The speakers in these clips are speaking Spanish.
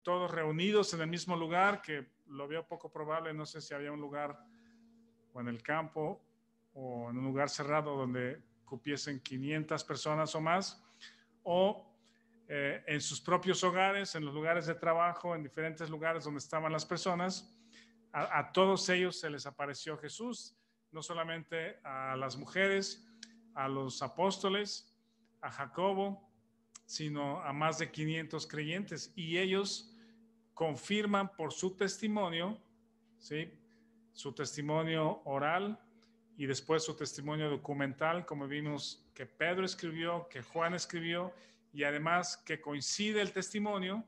todos reunidos en el mismo lugar, que lo veo poco probable, no sé si había un lugar o en el campo o en un lugar cerrado donde cupiesen 500 personas o más, o en sus propios hogares, en los lugares de trabajo, en diferentes lugares donde estaban las personas. A todos ellos se les apareció Jesús, no solamente a las mujeres, a los apóstoles, a Jacobo, sino a más de 500 creyentes, y ellos confirman por su testimonio, ¿sí? Su testimonio oral y después su testimonio documental, como vimos que Pedro escribió, que Juan escribió, y además que coincide el testimonio,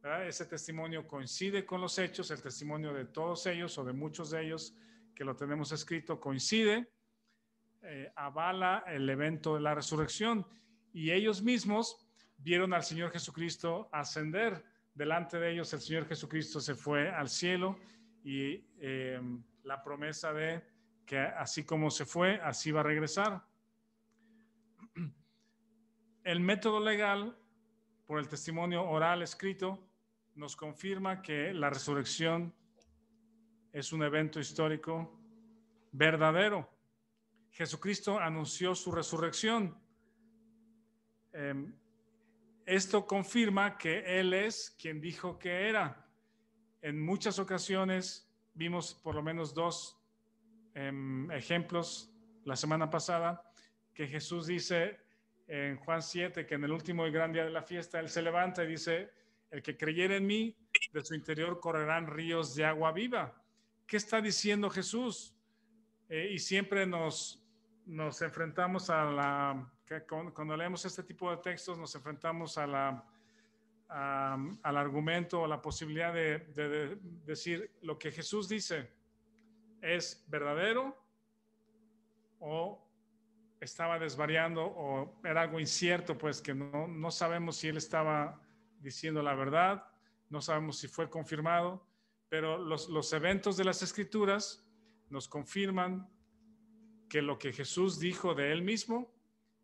¿verdad? Ese testimonio coincide con los hechos, el testimonio de todos ellos o de muchos de ellos que lo tenemos escrito coincide, avala el evento de la resurrección, y ellos mismos vieron al Señor Jesucristo ascender. Delante de ellos el Señor Jesucristo se fue al cielo, y la promesa de que así como se fue, así va a regresar. El método legal, por el testimonio oral escrito, nos confirma que la resurrección es un evento histórico verdadero. Jesucristo anunció su resurrección. Esto confirma que Él es quien dijo que era. En muchas ocasiones vimos por lo menos dos ejemplos la semana pasada, que Jesús dice en Juan 7 que en el último y gran día de la fiesta Él se levanta y dice: el que creyere en mí, de su interior correrán ríos de agua viva. ¿Qué está diciendo Jesús? Y siempre nos enfrentamos a la, cuando leemos este tipo de textos, nos enfrentamos a al argumento o la posibilidad de decir: lo que Jesús dice es verdadero, o estaba desvariando, o era algo incierto, pues que no sabemos si él estaba diciendo la verdad, no sabemos si fue confirmado, pero los eventos de las Escrituras nos confirman que lo que Jesús dijo de él mismo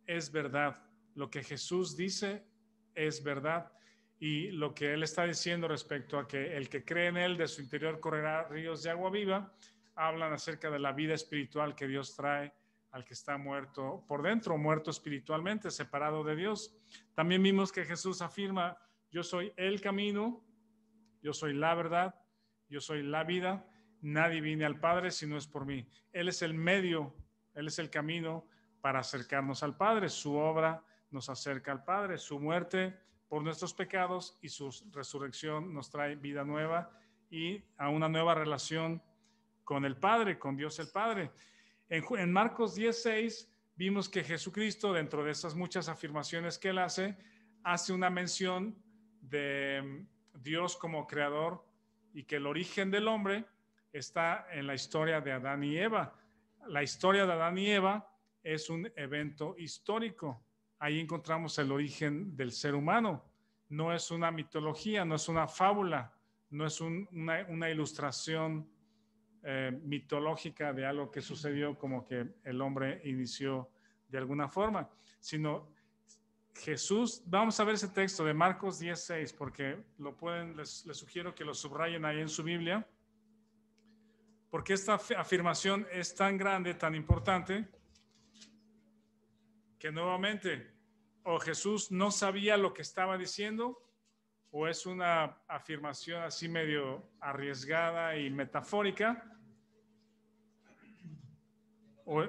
es verdad. Lo que Jesús dice es verdad, y lo que él está diciendo respecto a que el que cree en él, de su interior correrá ríos de agua viva, hablan acerca de la vida espiritual que Dios trae al que está muerto por dentro, muerto espiritualmente, separado de Dios. También vimos que Jesús afirma: yo soy el camino, yo soy la verdad, yo soy la vida, nadie viene al Padre si no es por mí. Él es el medio, Él es el camino para acercarnos al Padre. Su obra nos acerca al Padre, su muerte por nuestros pecados y su resurrección nos trae vida nueva y a una nueva relación con el Padre, con Dios el Padre. En Marcos 10:6 vimos que Jesucristo, dentro de esas muchas afirmaciones que él hace una mención de Dios como creador, y que el origen del hombre está en la historia de Adán y Eva. La historia de Adán y Eva es un evento histórico. Ahí encontramos el origen del ser humano. No es una mitología, no es una fábula, no es una ilustración mitológica de algo que sucedió, como que el hombre inició de alguna forma, sino Jesús. Vamos a ver ese texto de Marcos 10:6, porque lo pueden, les sugiero que lo subrayen ahí en su Biblia, porque esta afirmación es tan grande, tan importante, que nuevamente o Jesús no sabía lo que estaba diciendo, o es una afirmación así medio arriesgada y metafórica. O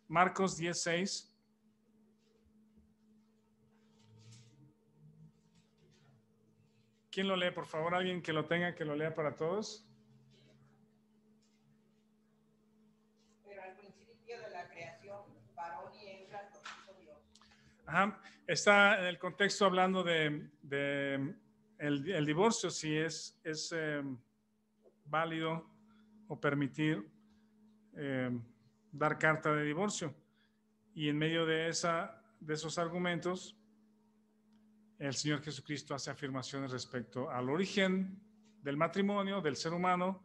Marcos 10:6. ¿Quién lo lee, por favor? Alguien que lo tenga, que lo lea para todos. Pero al principio de la creación, varón y hembra los hizo Dios. Ajá. Está en el contexto hablando de el divorcio, si es válido o permitir dar carta de divorcio. Y en medio de esos argumentos, el Señor Jesucristo hace afirmaciones respecto al origen del matrimonio, del ser humano.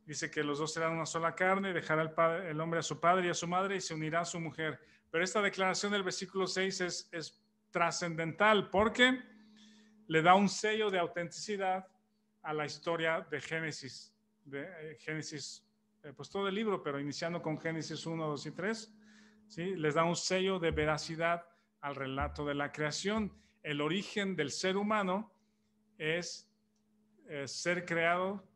Dice que los dos serán una sola carne, dejará el hombre a su padre y a su madre y se unirá a su mujer. Pero esta declaración del versículo 6 es trascendental, porque le da un sello de autenticidad a la historia de Génesis. Pues todo el libro, pero iniciando con Génesis 1, 2 y 3, ¿sí? Les da un sello de veracidad al relato de la creación. El origen del ser humano es ser creado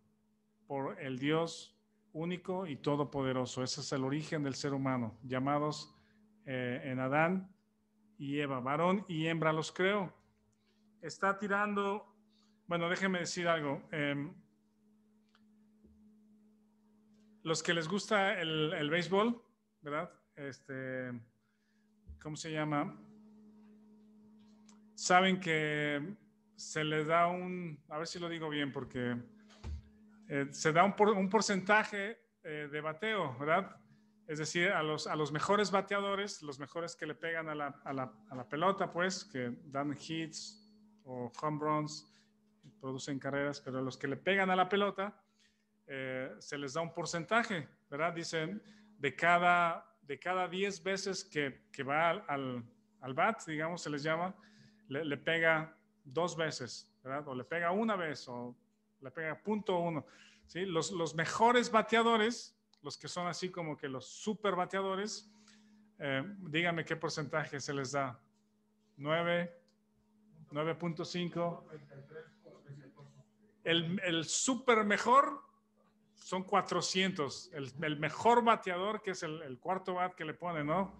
por el Dios único y todopoderoso. Ese es el origen del ser humano, llamados en Adán y Eva, varón y hembra los creó. Está tirando, bueno, déjenme decir algo. Los que les gusta el béisbol, ¿verdad? ¿Cómo se llama? Saben que se les da a ver si lo digo bien, porque se da un porcentaje de bateo, ¿verdad? Es decir, a los mejores bateadores, los mejores que le pegan a la pelota, pues, que dan hits o home runs, producen carreras, pero a los que le pegan a la pelota, se les da un porcentaje, ¿verdad? Dicen, de cada 10 veces que va al bat, digamos, se les llama, le pega 2 veces, ¿verdad? O le pega una vez, o le pega .1. ¿Sí? Los mejores bateadores, los que son así como que los super bateadores, díganme qué porcentaje se les da. 9, 9.5. El super mejor son 400. El mejor bateador, que es el cuarto bat que le pone, ¿no?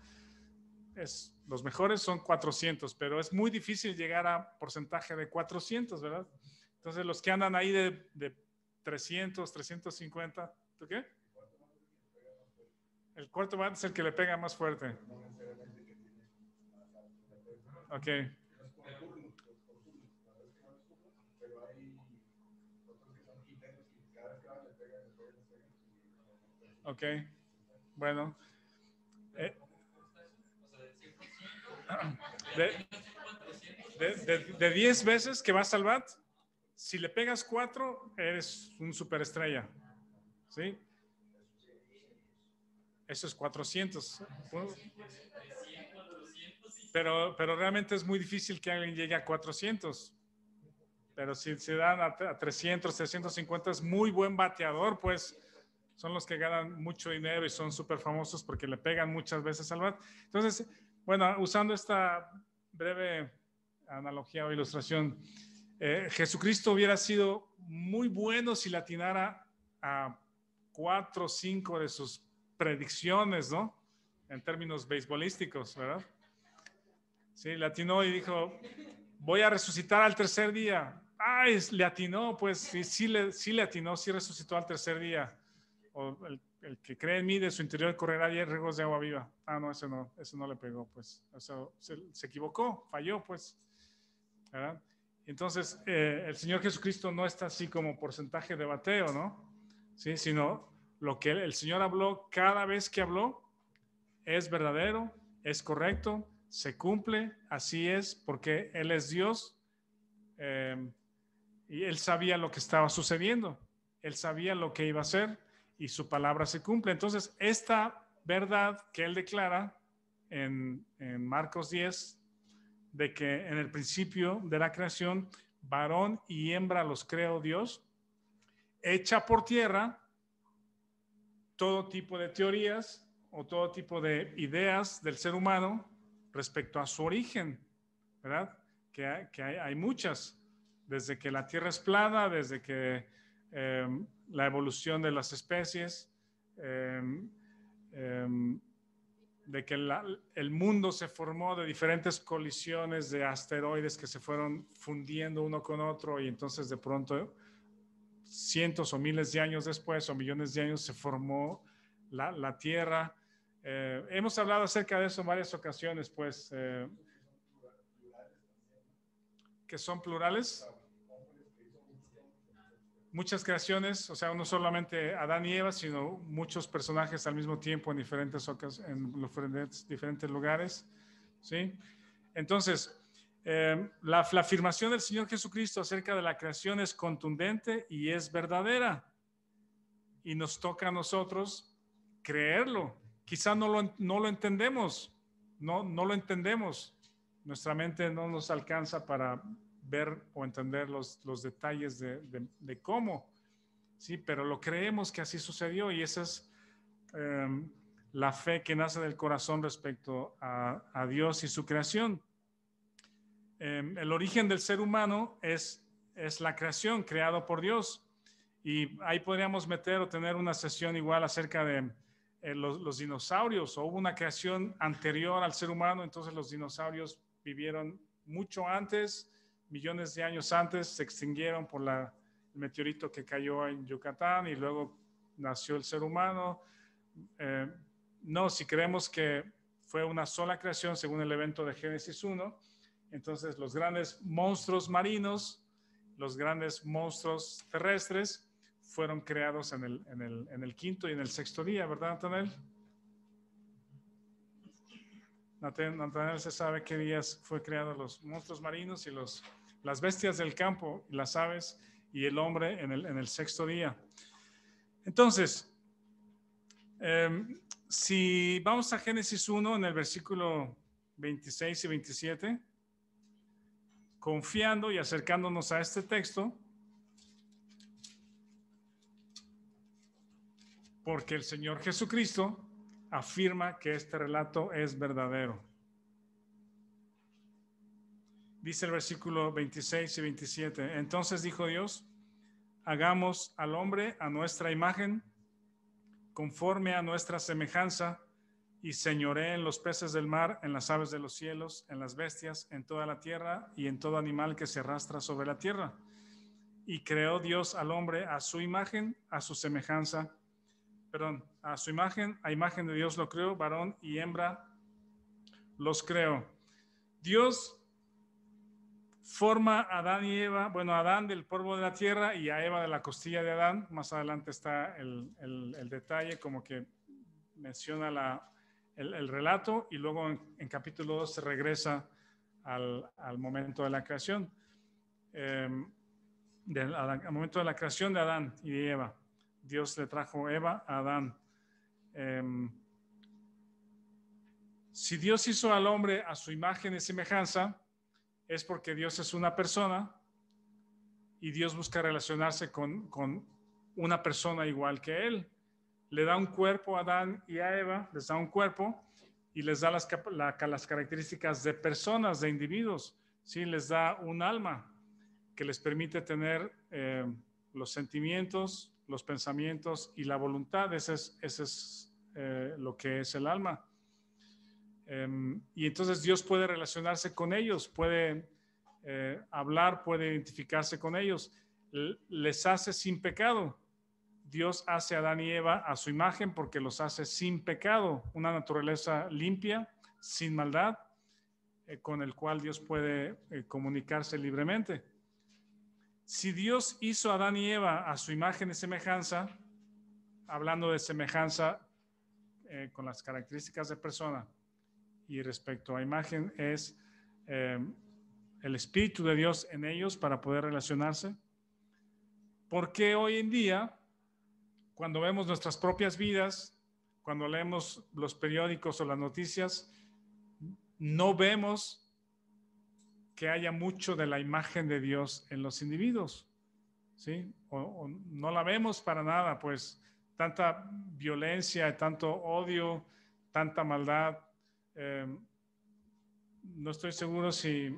Los mejores son 400, pero es muy difícil llegar a porcentaje de 400, ¿verdad? Entonces, los que andan ahí de 300, 350, ¿tú qué? El cuarto bat es el que le pega más fuerte. Ok. Ok. Bueno. De 10 veces que vas al bat, si le pegas 4, eres un superestrella. ¿Sí? Eso es 400. Pero realmente es muy difícil que alguien llegue a 400. Pero si se dan a 300, 350, es muy buen bateador, pues son los que ganan mucho dinero y son súper famosos porque le pegan muchas veces al bat. Entonces, bueno, usando esta breve analogía o ilustración, Jesucristo hubiera sido muy bueno si le atinara a 4 o 5 de sus predicciones, ¿no? En términos beisbolísticos, ¿verdad? Sí, le atinó y dijo, voy a resucitar al tercer día. Ay, le atinó, pues sí le atinó, sí resucitó al tercer día. O el que cree en mí, de su interior correrá 10 riegos de agua viva. Ah, no, eso no le pegó, pues. Eso, se equivocó, falló, pues. ¿Verdad? Entonces, el Señor Jesucristo no está así como porcentaje de bateo, ¿no? ¿Sí? Sino lo que el Señor habló, cada vez que habló, es verdadero, es correcto, se cumple, así es, porque Él es Dios y Él sabía lo que estaba sucediendo, Él sabía lo que iba a hacer y su palabra se cumple. Entonces, esta verdad que Él declara en Marcos 10, de que en el principio de la creación, varón y hembra los creó Dios, echa por tierra todo tipo de teorías o todo tipo de ideas del ser humano respecto a su origen, ¿verdad? Que hay muchas, desde que la Tierra es plana, desde que la evolución de las especies, de que el mundo se formó de diferentes colisiones de asteroides que se fueron fundiendo uno con otro y entonces de pronto cientos o miles de años después o millones de años se formó la Tierra. Hemos hablado acerca de eso en varias ocasiones, pues, que son plurales. Muchas creaciones, o sea, no solamente Adán y Eva, sino muchos personajes al mismo tiempo en diferentes lugares, ¿sí? Entonces, la afirmación del Señor Jesucristo acerca de la creación es contundente y es verdadera. Y nos toca a nosotros creerlo. Quizá no lo entendemos, no lo entendemos. Nuestra mente no nos alcanza para ver o entender los detalles de cómo, ¿sí? Pero lo creemos que así sucedió y esa es la fe que nace del corazón respecto a Dios y su creación. El origen del ser humano es la creación, creado por Dios. Y ahí podríamos meter o tener una sesión igual acerca de los dinosaurios. O hubo una creación anterior al ser humano, entonces los dinosaurios vivieron mucho antes, millones de años antes, se extinguieron por el meteorito que cayó en Yucatán y luego nació el ser humano. No, si creemos que fue una sola creación según el evento de Génesis 1, entonces los grandes monstruos marinos, los grandes monstruos terrestres fueron creados en el quinto y en el sexto día, ¿verdad, Nathanael? Nathanael se sabe qué días fue creados los monstruos marinos y las bestias del campo, y las aves y el hombre en el sexto día. Entonces, si vamos a Génesis 1 en el versículo 26 y 27, confiando y acercándonos a este texto, porque el Señor Jesucristo afirma que este relato es verdadero. Dice el versículo 26 y 27, entonces dijo Dios, hagamos al hombre a nuestra imagen, conforme a nuestra semejanza, y señoree en los peces del mar, en las aves de los cielos, en las bestias, en toda la tierra y en todo animal que se arrastra sobre la tierra. Y creó Dios al hombre a su imagen, a su semejanza, a su imagen, a imagen de Dios lo creó, varón y hembra los creó. Dios forma a Adán y Eva, bueno, a Adán del polvo de la tierra y a Eva de la costilla de Adán. Más adelante está el detalle, como que menciona el relato, y luego en capítulo 2 se regresa al momento de la creación, al momento de la creación de Adán y de Eva. Dios le trajo Eva a Adán. Si Dios hizo al hombre a su imagen y semejanza, es porque Dios es una persona y Dios busca relacionarse con una persona igual que él. Le da un cuerpo a Adán y a Eva, les da un cuerpo y les da las características de personas, de individuos, ¿sí? Les da un alma que les permite tener los sentimientos, los pensamientos y la voluntad. Ese es lo que es el alma. Y entonces Dios puede relacionarse con ellos, puede hablar, puede identificarse con ellos, les hace sin pecado. Dios hace a Adán y Eva a su imagen porque los hace sin pecado, una naturaleza limpia, sin maldad, con el cual Dios puede comunicarse libremente. Si Dios hizo a Adán y Eva a su imagen y semejanza, hablando de semejanza con las características de persona, y respecto a imagen es el Espíritu de Dios en ellos para poder relacionarse. ¿Por qué hoy en día, cuando vemos nuestras propias vidas, cuando leemos los periódicos o las noticias, no vemos que haya mucho de la imagen de Dios en los individuos? ¿Sí? O no la vemos para nada, pues tanta violencia, tanto odio, tanta maldad. No estoy seguro si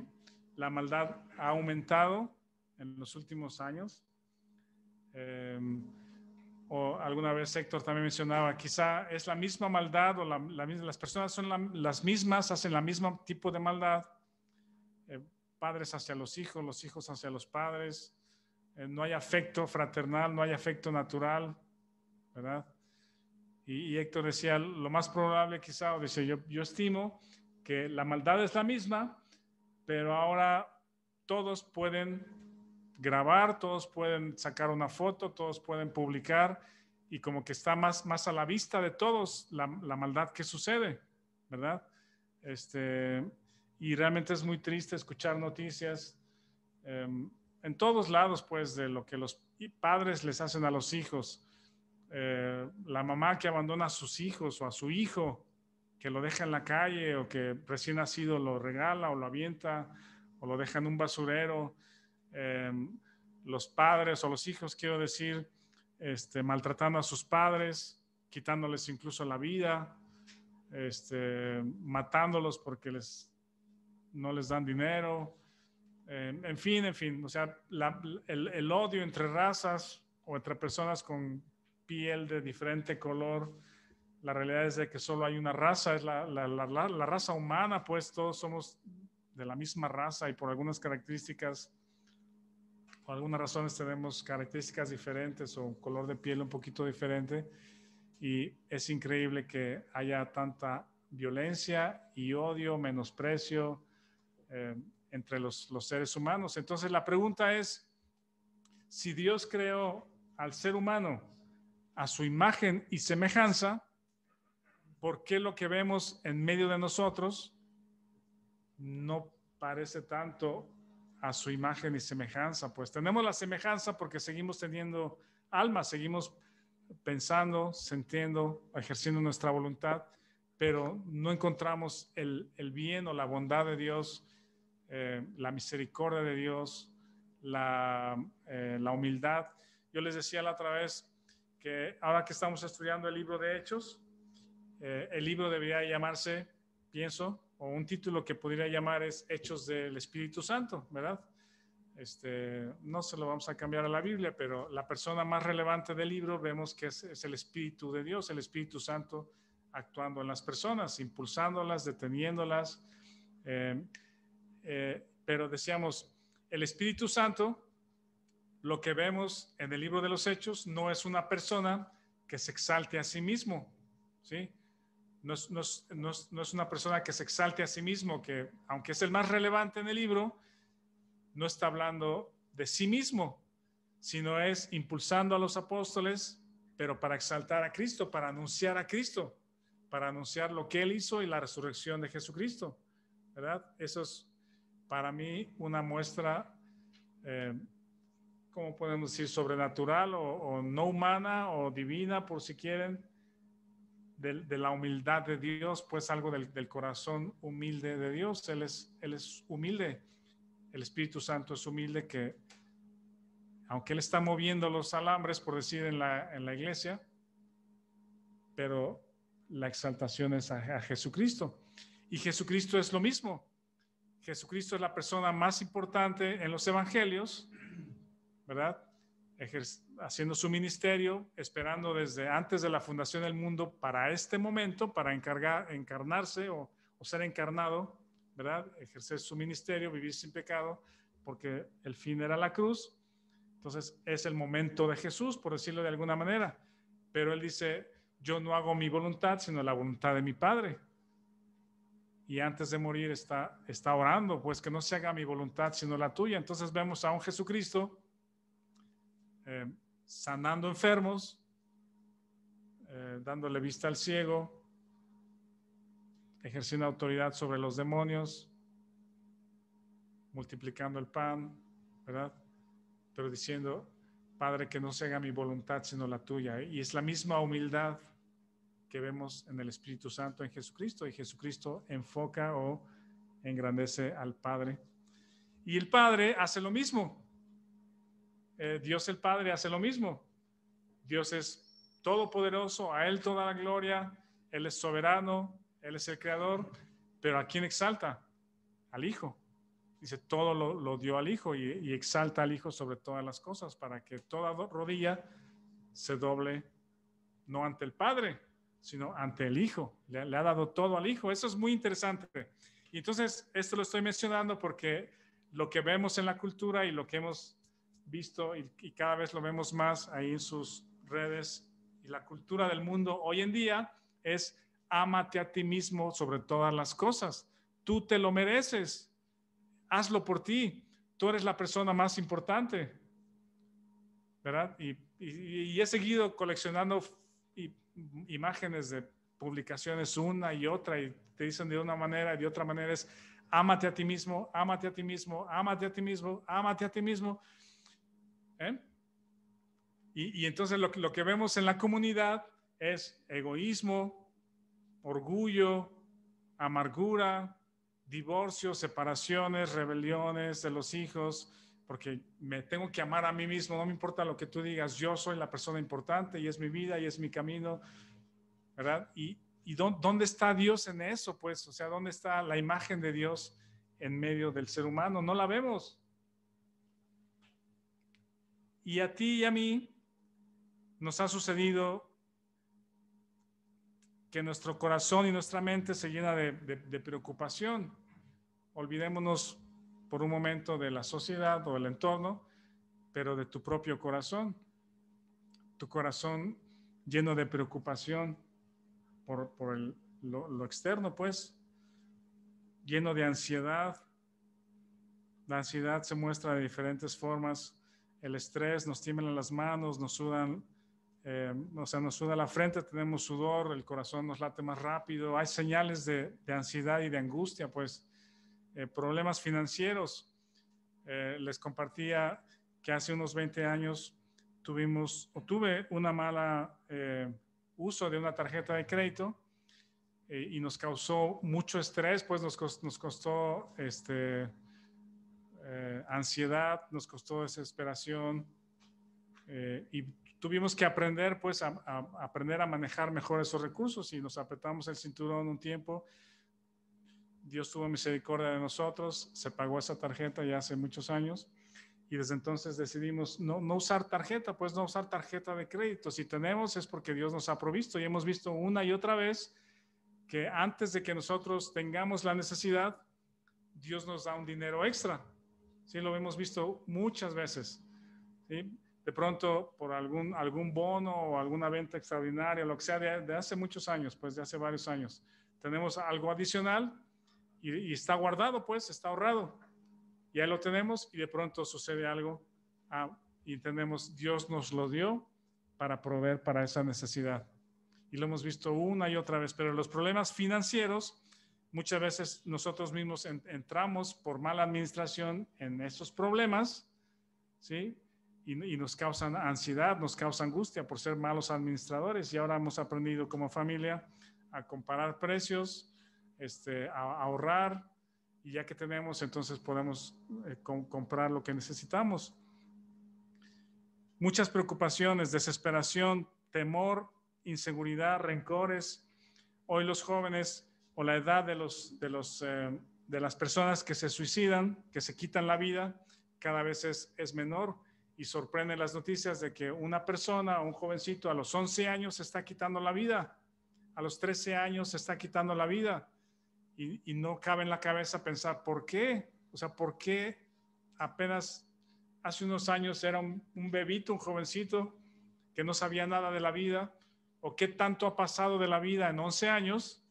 la maldad ha aumentado en los últimos años. O alguna vez Héctor también mencionaba, quizá es la misma maldad o las personas son las mismas, hacen la misma tipo de maldad, padres hacia los hijos hacia los padres, no hay afecto fraternal, no hay afecto natural, ¿verdad? Y Héctor decía, lo más probable quizá, o dice, yo estimo que la maldad es la misma, pero ahora todos pueden grabar, todos pueden sacar una foto, todos pueden publicar, y como que está más a la vista de todos la maldad que sucede, ¿verdad? Y realmente es muy triste escuchar noticias en todos lados, pues, de lo que los padres les hacen a los hijos. La mamá que abandona a sus hijos o a su hijo, que lo deja en la calle o que recién nacido lo regala o lo avienta, o lo deja en un basurero. Los padres o los hijos, quiero decir, maltratando a sus padres, quitándoles incluso la vida, matándolos porque no les dan dinero. En fin, o sea, el odio entre razas o entre personas con piel de diferente color. La realidad es de que solo hay una raza, es la raza humana, pues todos somos de la misma raza y por algunas características, por algunas razones tenemos características diferentes o un color de piel un poquito diferente, y es increíble que haya tanta violencia y odio, menosprecio entre los seres humanos. Entonces la pregunta es, si Dios creó al ser humano a su imagen y semejanza, ¿por qué lo que vemos en medio de nosotros no parece tanto a su imagen y semejanza? Pues tenemos la semejanza porque seguimos teniendo alma, seguimos pensando, sintiendo, ejerciendo nuestra voluntad, pero no encontramos el bien o la bondad de Dios, la misericordia de Dios, la humildad. Yo les decía la otra vez que ahora que estamos estudiando el libro de Hechos, el libro debería llamarse, pienso, o un título que podría llamar es Hechos del Espíritu Santo, ¿verdad? No se lo vamos a cambiar a la Biblia, pero la persona más relevante del libro vemos que es el Espíritu de Dios, el Espíritu Santo actuando en las personas, impulsándolas, deteniéndolas. Pero decíamos, el Espíritu Santo, lo que vemos en el libro de los Hechos, no es una persona que se exalte a sí mismo, ¿sí? No es una persona que se exalte a sí mismo, que aunque es el más relevante en el libro, no está hablando de sí mismo, sino es impulsando a los apóstoles, pero para exaltar a Cristo, para anunciar a Cristo, para anunciar lo que Él hizo y la resurrección de Jesucristo, ¿verdad? Eso es para mí una muestra, ¿cómo podemos decir? Sobrenatural o no humana o divina, por si quieren, de la humildad de Dios, pues algo del corazón humilde de Dios. Él es humilde. El Espíritu Santo es humilde, que aunque Él está moviendo los alambres, por decir, en la iglesia, pero la exaltación es a Jesucristo. Y Jesucristo es lo mismo. Jesucristo es la persona más importante en los evangelios, ¿verdad? Haciendo su ministerio, esperando desde antes de la fundación del mundo para este momento, para encarnarse o ser encarnado, ¿verdad? Ejercer su ministerio, vivir sin pecado, porque el fin era la cruz. Entonces es el momento de Jesús, por decirlo de alguna manera. Pero Él dice, yo no hago mi voluntad, sino la voluntad de mi Padre. Y antes de morir está orando, pues que no se haga mi voluntad, sino la tuya. Entonces vemos a un Jesucristo sanando enfermos, dándole vista al ciego, ejerciendo autoridad sobre los demonios, multiplicando el pan, ¿verdad? Pero diciendo, Padre, que no se haga mi voluntad sino la tuya. Y es la misma humildad que vemos en el Espíritu Santo en Jesucristo, y Jesucristo enfoca o engrandece al Padre. Y el Padre hace lo mismo. Dios el Padre hace lo mismo. Dios es todopoderoso, a Él toda la gloria, Él es soberano, Él es el creador, pero ¿a quién exalta? Al Hijo. Dice, todo lo dio al Hijo, y exalta al Hijo sobre todas las cosas, para que toda rodilla se doble, no ante el Padre, sino ante el Hijo. Le ha dado todo al Hijo. Eso es muy interesante. Y entonces, esto lo estoy mencionando porque lo que vemos en la cultura y lo que hemos visto, y cada vez lo vemos más ahí en sus redes, y la cultura del mundo hoy en día es: ámate a ti mismo sobre todas las cosas. Tú te lo mereces. Hazlo por ti. Tú eres la persona más importante, ¿verdad? Y he seguido coleccionando imágenes de publicaciones una y otra, y te dicen de una manera y de otra manera es: ámate a ti mismo, ámate a ti mismo, ámate a ti mismo, ámate a ti mismo. Y entonces lo que vemos en la comunidad es egoísmo, orgullo, amargura, divorcios, separaciones, rebeliones de los hijos, porque me tengo que amar a mí mismo, no me importa lo que tú digas, yo soy la persona importante y es mi vida y es mi camino, ¿verdad? ¿Y dónde está Dios en eso? Pues, o sea, ¿dónde está la imagen de Dios en medio del ser humano? No la vemos. Y a ti y a mí nos ha sucedido que nuestro corazón y nuestra mente se llena de preocupación. Olvidémonos por un momento de la sociedad o del entorno, pero de tu propio corazón. Tu corazón lleno de preocupación por lo externo, pues, lleno de ansiedad. La ansiedad se muestra de diferentes formas. El estrés, nos tiemblan las manos, nos sudan, nos suda la frente, tenemos sudor, el corazón nos late más rápido. Hay señales de ansiedad y de angustia, pues. Problemas financieros. Les compartía que hace unos 20 años tuve una mala uso de una tarjeta de crédito y nos causó mucho estrés, pues nos costó ansiedad, nos costó desesperación y tuvimos que aprender, pues, a aprender a manejar mejor esos recursos y nos apretamos el cinturón un tiempo. Dios tuvo misericordia de nosotros, se pagó esa tarjeta ya hace muchos años y desde entonces decidimos no usar tarjeta, pues no usar tarjeta de crédito. Si tenemos es porque Dios nos ha provisto y hemos visto una y otra vez que antes de que nosotros tengamos la necesidad, Dios nos da un dinero extra. Sí, lo hemos visto muchas veces. ¿Sí? De pronto, por algún bono o alguna venta extraordinaria, lo que sea, de hace muchos años, pues de hace varios años, tenemos algo adicional y está guardado, pues, está ahorrado. Y ahí lo tenemos y de pronto sucede algo y entendemos, Dios nos lo dio para proveer para esa necesidad. Y lo hemos visto una y otra vez, pero los problemas financieros, muchas veces nosotros mismos entramos por mala administración en esos problemas, ¿sí? Y nos causan ansiedad, nos causa angustia por ser malos administradores. Y ahora hemos aprendido como familia a comparar precios, a ahorrar, y ya que tenemos, entonces podemos comprar lo que necesitamos. Muchas preocupaciones, desesperación, temor, inseguridad, rencores. Hoy los jóvenes o la edad de las personas que se suicidan, que se quitan la vida, cada vez es menor y sorprende las noticias de que una persona, un jovencito a los 11 años se está quitando la vida, a los 13 años se está quitando la vida y no cabe en la cabeza pensar ¿por qué? O sea, ¿por qué apenas hace unos años era un bebito, un jovencito que no sabía nada de la vida? ¿O qué tanto ha pasado de la vida en 11 años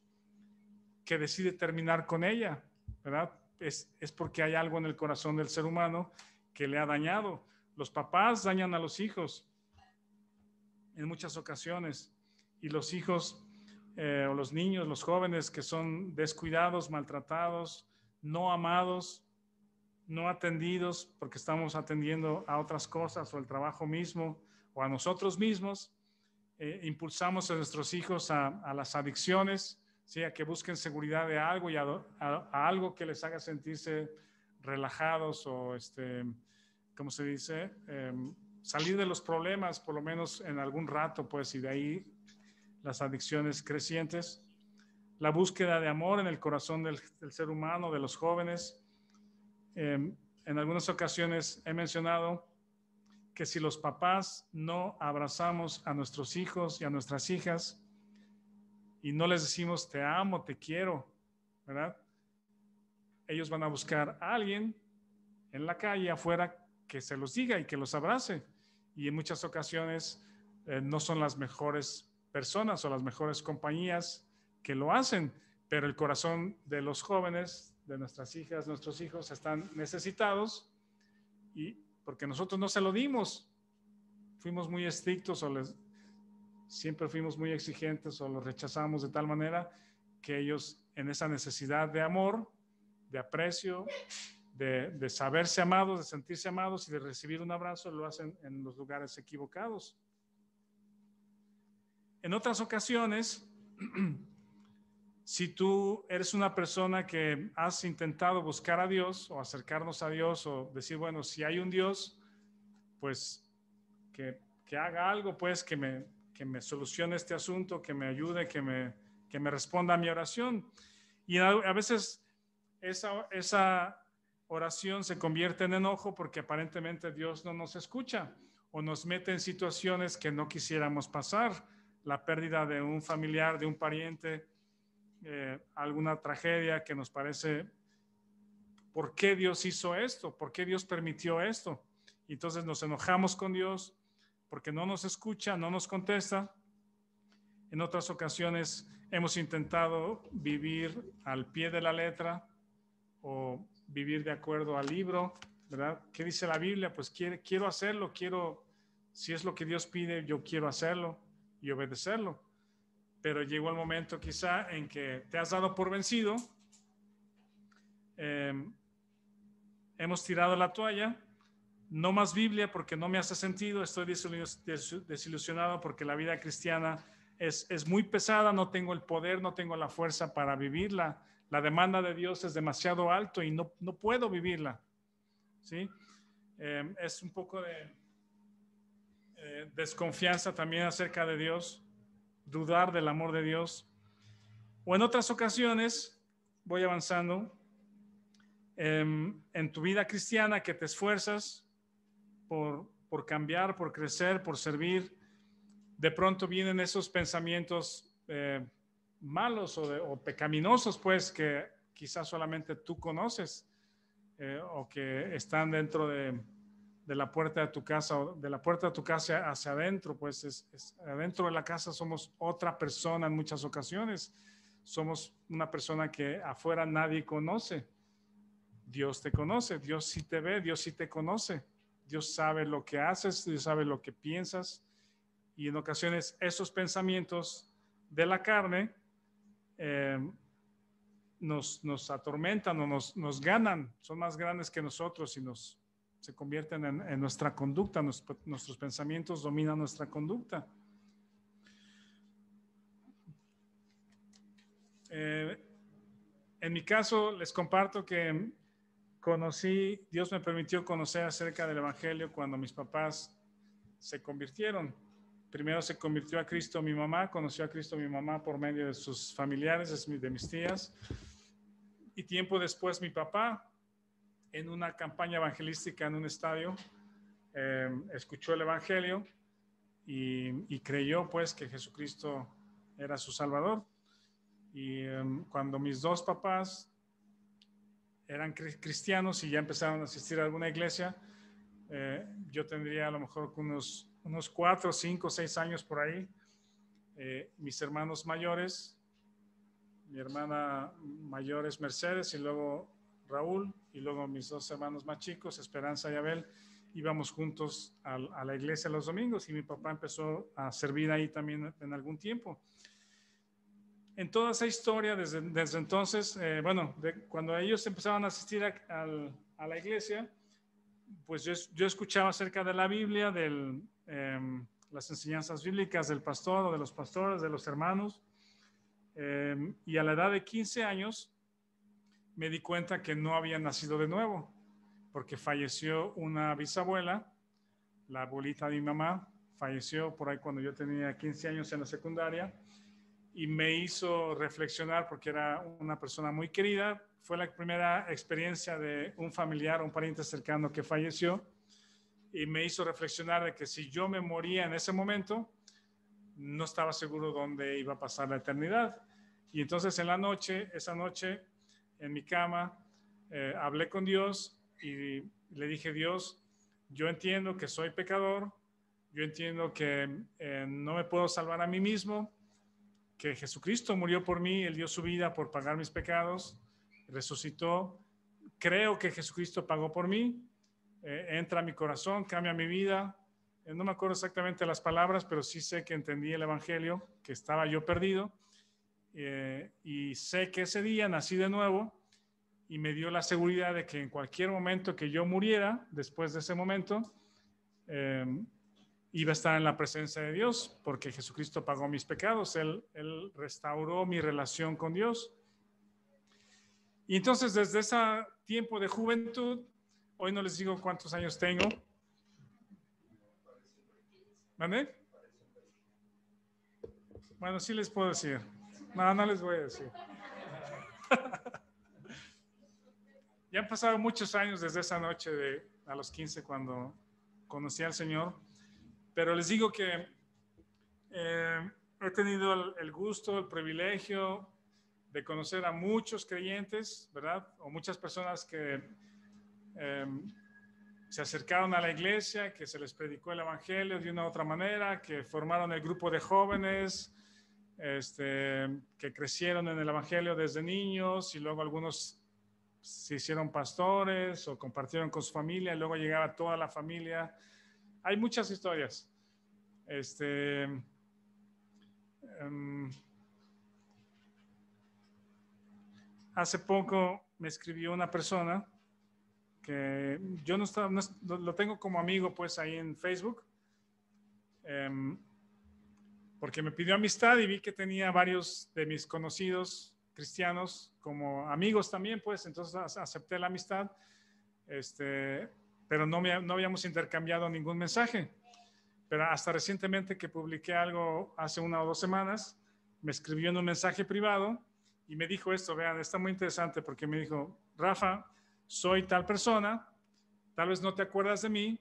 que decide terminar con ella? ¿Verdad? Es porque hay algo en el corazón del ser humano que le ha dañado. Los papás dañan a los hijos en muchas ocasiones y los hijos o los niños, los jóvenes que son descuidados, maltratados, no amados, no atendidos porque estamos atendiendo a otras cosas o el trabajo mismo o a nosotros mismos, impulsamos a nuestros hijos a las adicciones, ¿sí? A que busquen seguridad de algo y a algo que les haga sentirse relajados o, ¿cómo se dice? Salir de los problemas por lo menos en algún rato, pues, y de ahí las adicciones crecientes. La búsqueda de amor en el corazón del ser humano, de los jóvenes. En algunas ocasiones he mencionado que si los papás no abrazamos a nuestros hijos y a nuestras hijas y no les decimos te amo, te quiero, ¿verdad? Ellos van a buscar a alguien en la calle afuera que se los diga y que los abrace. Y en muchas ocasiones no son las mejores personas o las mejores compañías que lo hacen, pero el corazón de los jóvenes, de nuestras hijas, nuestros hijos están necesitados y porque nosotros no se lo dimos, fuimos muy estrictos o siempre fuimos muy exigentes o los rechazamos de tal manera que ellos en esa necesidad de amor, de aprecio, de saberse amados, de sentirse amados y de recibir un abrazo, lo hacen en los lugares Si tú eres una persona que has intentado buscar a Dios o acercarnos a Dios o decir, bueno, si hay un Dios, pues que haga algo, pues que me solucione este asunto, que me ayude, que me responda a mi oración. Y a veces esa oración se convierte en enojo porque aparentemente Dios no nos escucha o nos mete en situaciones que no quisiéramos pasar. La pérdida de un familiar, de un pariente, alguna tragedia que nos parece, ¿por qué Dios hizo esto? ¿Por qué Dios permitió esto? Y entonces nos enojamos con Dios porque no nos escucha, no nos contesta. En otras ocasiones hemos intentado vivir al pie de la letra o vivir de acuerdo al libro, ¿verdad? ¿Qué dice la Biblia? Pues quiero hacerlo, si es lo que Dios pide, yo quiero hacerlo y obedecerlo. Pero llegó el momento quizá en que te has dado por vencido, hemos tirado la toalla, no más Biblia porque no me hace sentido, estoy desilusionado porque la vida cristiana es muy pesada, no tengo el poder, no tengo la fuerza para vivirla, la demanda de Dios es demasiado alto y no puedo vivirla, ¿sí? Es un poco de desconfianza también acerca de Dios, dudar del amor de Dios. O en otras ocasiones, voy avanzando, en tu vida cristiana que te esfuerzas por cambiar, por crecer, por servir, de pronto vienen esos pensamientos malos o pecaminosos, pues, que quizás solamente tú conoces o que están dentro de la puerta de tu casa, o de la puerta de tu casa hacia adentro, pues adentro de la casa somos otra persona en muchas ocasiones. Somos una persona que afuera nadie conoce. Dios te conoce, Dios sí te ve, Dios sí te conoce. Dios sabe lo que haces, Dios sabe lo que piensas. Y en ocasiones esos pensamientos de la carne nos atormentan o nos ganan, son más grandes que nosotros y se convierten en nuestra conducta, nuestros pensamientos dominan nuestra conducta. En mi caso, les comparto que Dios me permitió conocer acerca del Evangelio cuando mis papás se convirtieron. Primero se convirtió a Cristo mi mamá, conoció a Cristo mi mamá por medio de sus familiares, de mis tías. Y tiempo después mi papá, en una campaña evangelística en un estadio, escuchó el Evangelio y creyó pues que Jesucristo era su Salvador. Y cuando mis dos papás eran cristianos y ya empezaron a asistir a alguna iglesia, yo tendría a lo mejor unos 4, 5, 6 años por ahí. Mis hermanos mayores, mi hermana mayor es Mercedes y luego Raúl, y luego mis dos hermanos más chicos, Esperanza y Abel, íbamos juntos a la iglesia los domingos y mi papá empezó a servir ahí también en algún tiempo. En toda esa historia, desde entonces, cuando ellos empezaban a asistir a la iglesia, pues yo escuchaba acerca de la Biblia, de las enseñanzas bíblicas del pastor o de los pastores, de los hermanos, y a la edad de 15 años me di cuenta que no había nacido de nuevo, porque falleció una bisabuela, la abuelita de mi mamá, falleció por ahí cuando yo tenía 15 años en la secundaria, y me hizo reflexionar porque era una persona muy querida. Fue la primera experiencia de un familiar, un pariente cercano que falleció, y me hizo reflexionar de que si yo me moría en ese momento, no estaba seguro dónde iba a pasar la eternidad. Y entonces esa noche, en mi cama, hablé con Dios y le dije: Dios, yo entiendo que soy pecador, yo entiendo que no me puedo salvar a mí mismo, que Jesucristo murió por mí, Él dio su vida por pagar mis pecados, resucitó, creo que Jesucristo pagó por mí, entra a mi corazón, cambia mi vida. No me acuerdo exactamente las palabras, pero sí sé que entendí el Evangelio, que estaba yo perdido, y sé que ese día nací de nuevo y me dio la seguridad de que en cualquier momento que yo muriera, después de ese momento, iba a estar en la presencia de Dios, porque Jesucristo pagó mis pecados, Él restauró mi relación con Dios. Y entonces desde ese tiempo de juventud, hoy no les digo cuántos años tengo. ¿Vale? Bueno, sí les puedo decir. No les voy a decir. Ya han pasado muchos años desde esa noche a los 15 cuando conocí al Señor, pero les digo que he tenido el gusto, el privilegio de conocer a muchos creyentes, ¿verdad? O muchas personas que se acercaron a la iglesia, que se les predicó el evangelio de una u otra manera, que formaron el grupo de jóvenes, que crecieron en el evangelio desde niños y luego algunos se hicieron pastores o compartieron con su familia y luego llegaba toda la familia. Hay muchas historias. Hace poco me escribió una persona que yo lo tengo como amigo pues ahí en Facebook, porque me pidió amistad y vi que tenía varios de mis conocidos cristianos como amigos también, pues entonces acepté la amistad, pero no habíamos intercambiado ningún mensaje. Pero hasta recientemente que publiqué algo hace 1 o 2 semanas, me escribió en un mensaje privado y me dijo esto, vean, está muy interesante porque me dijo, Rafa, soy tal persona, tal vez no te acuerdas de mí,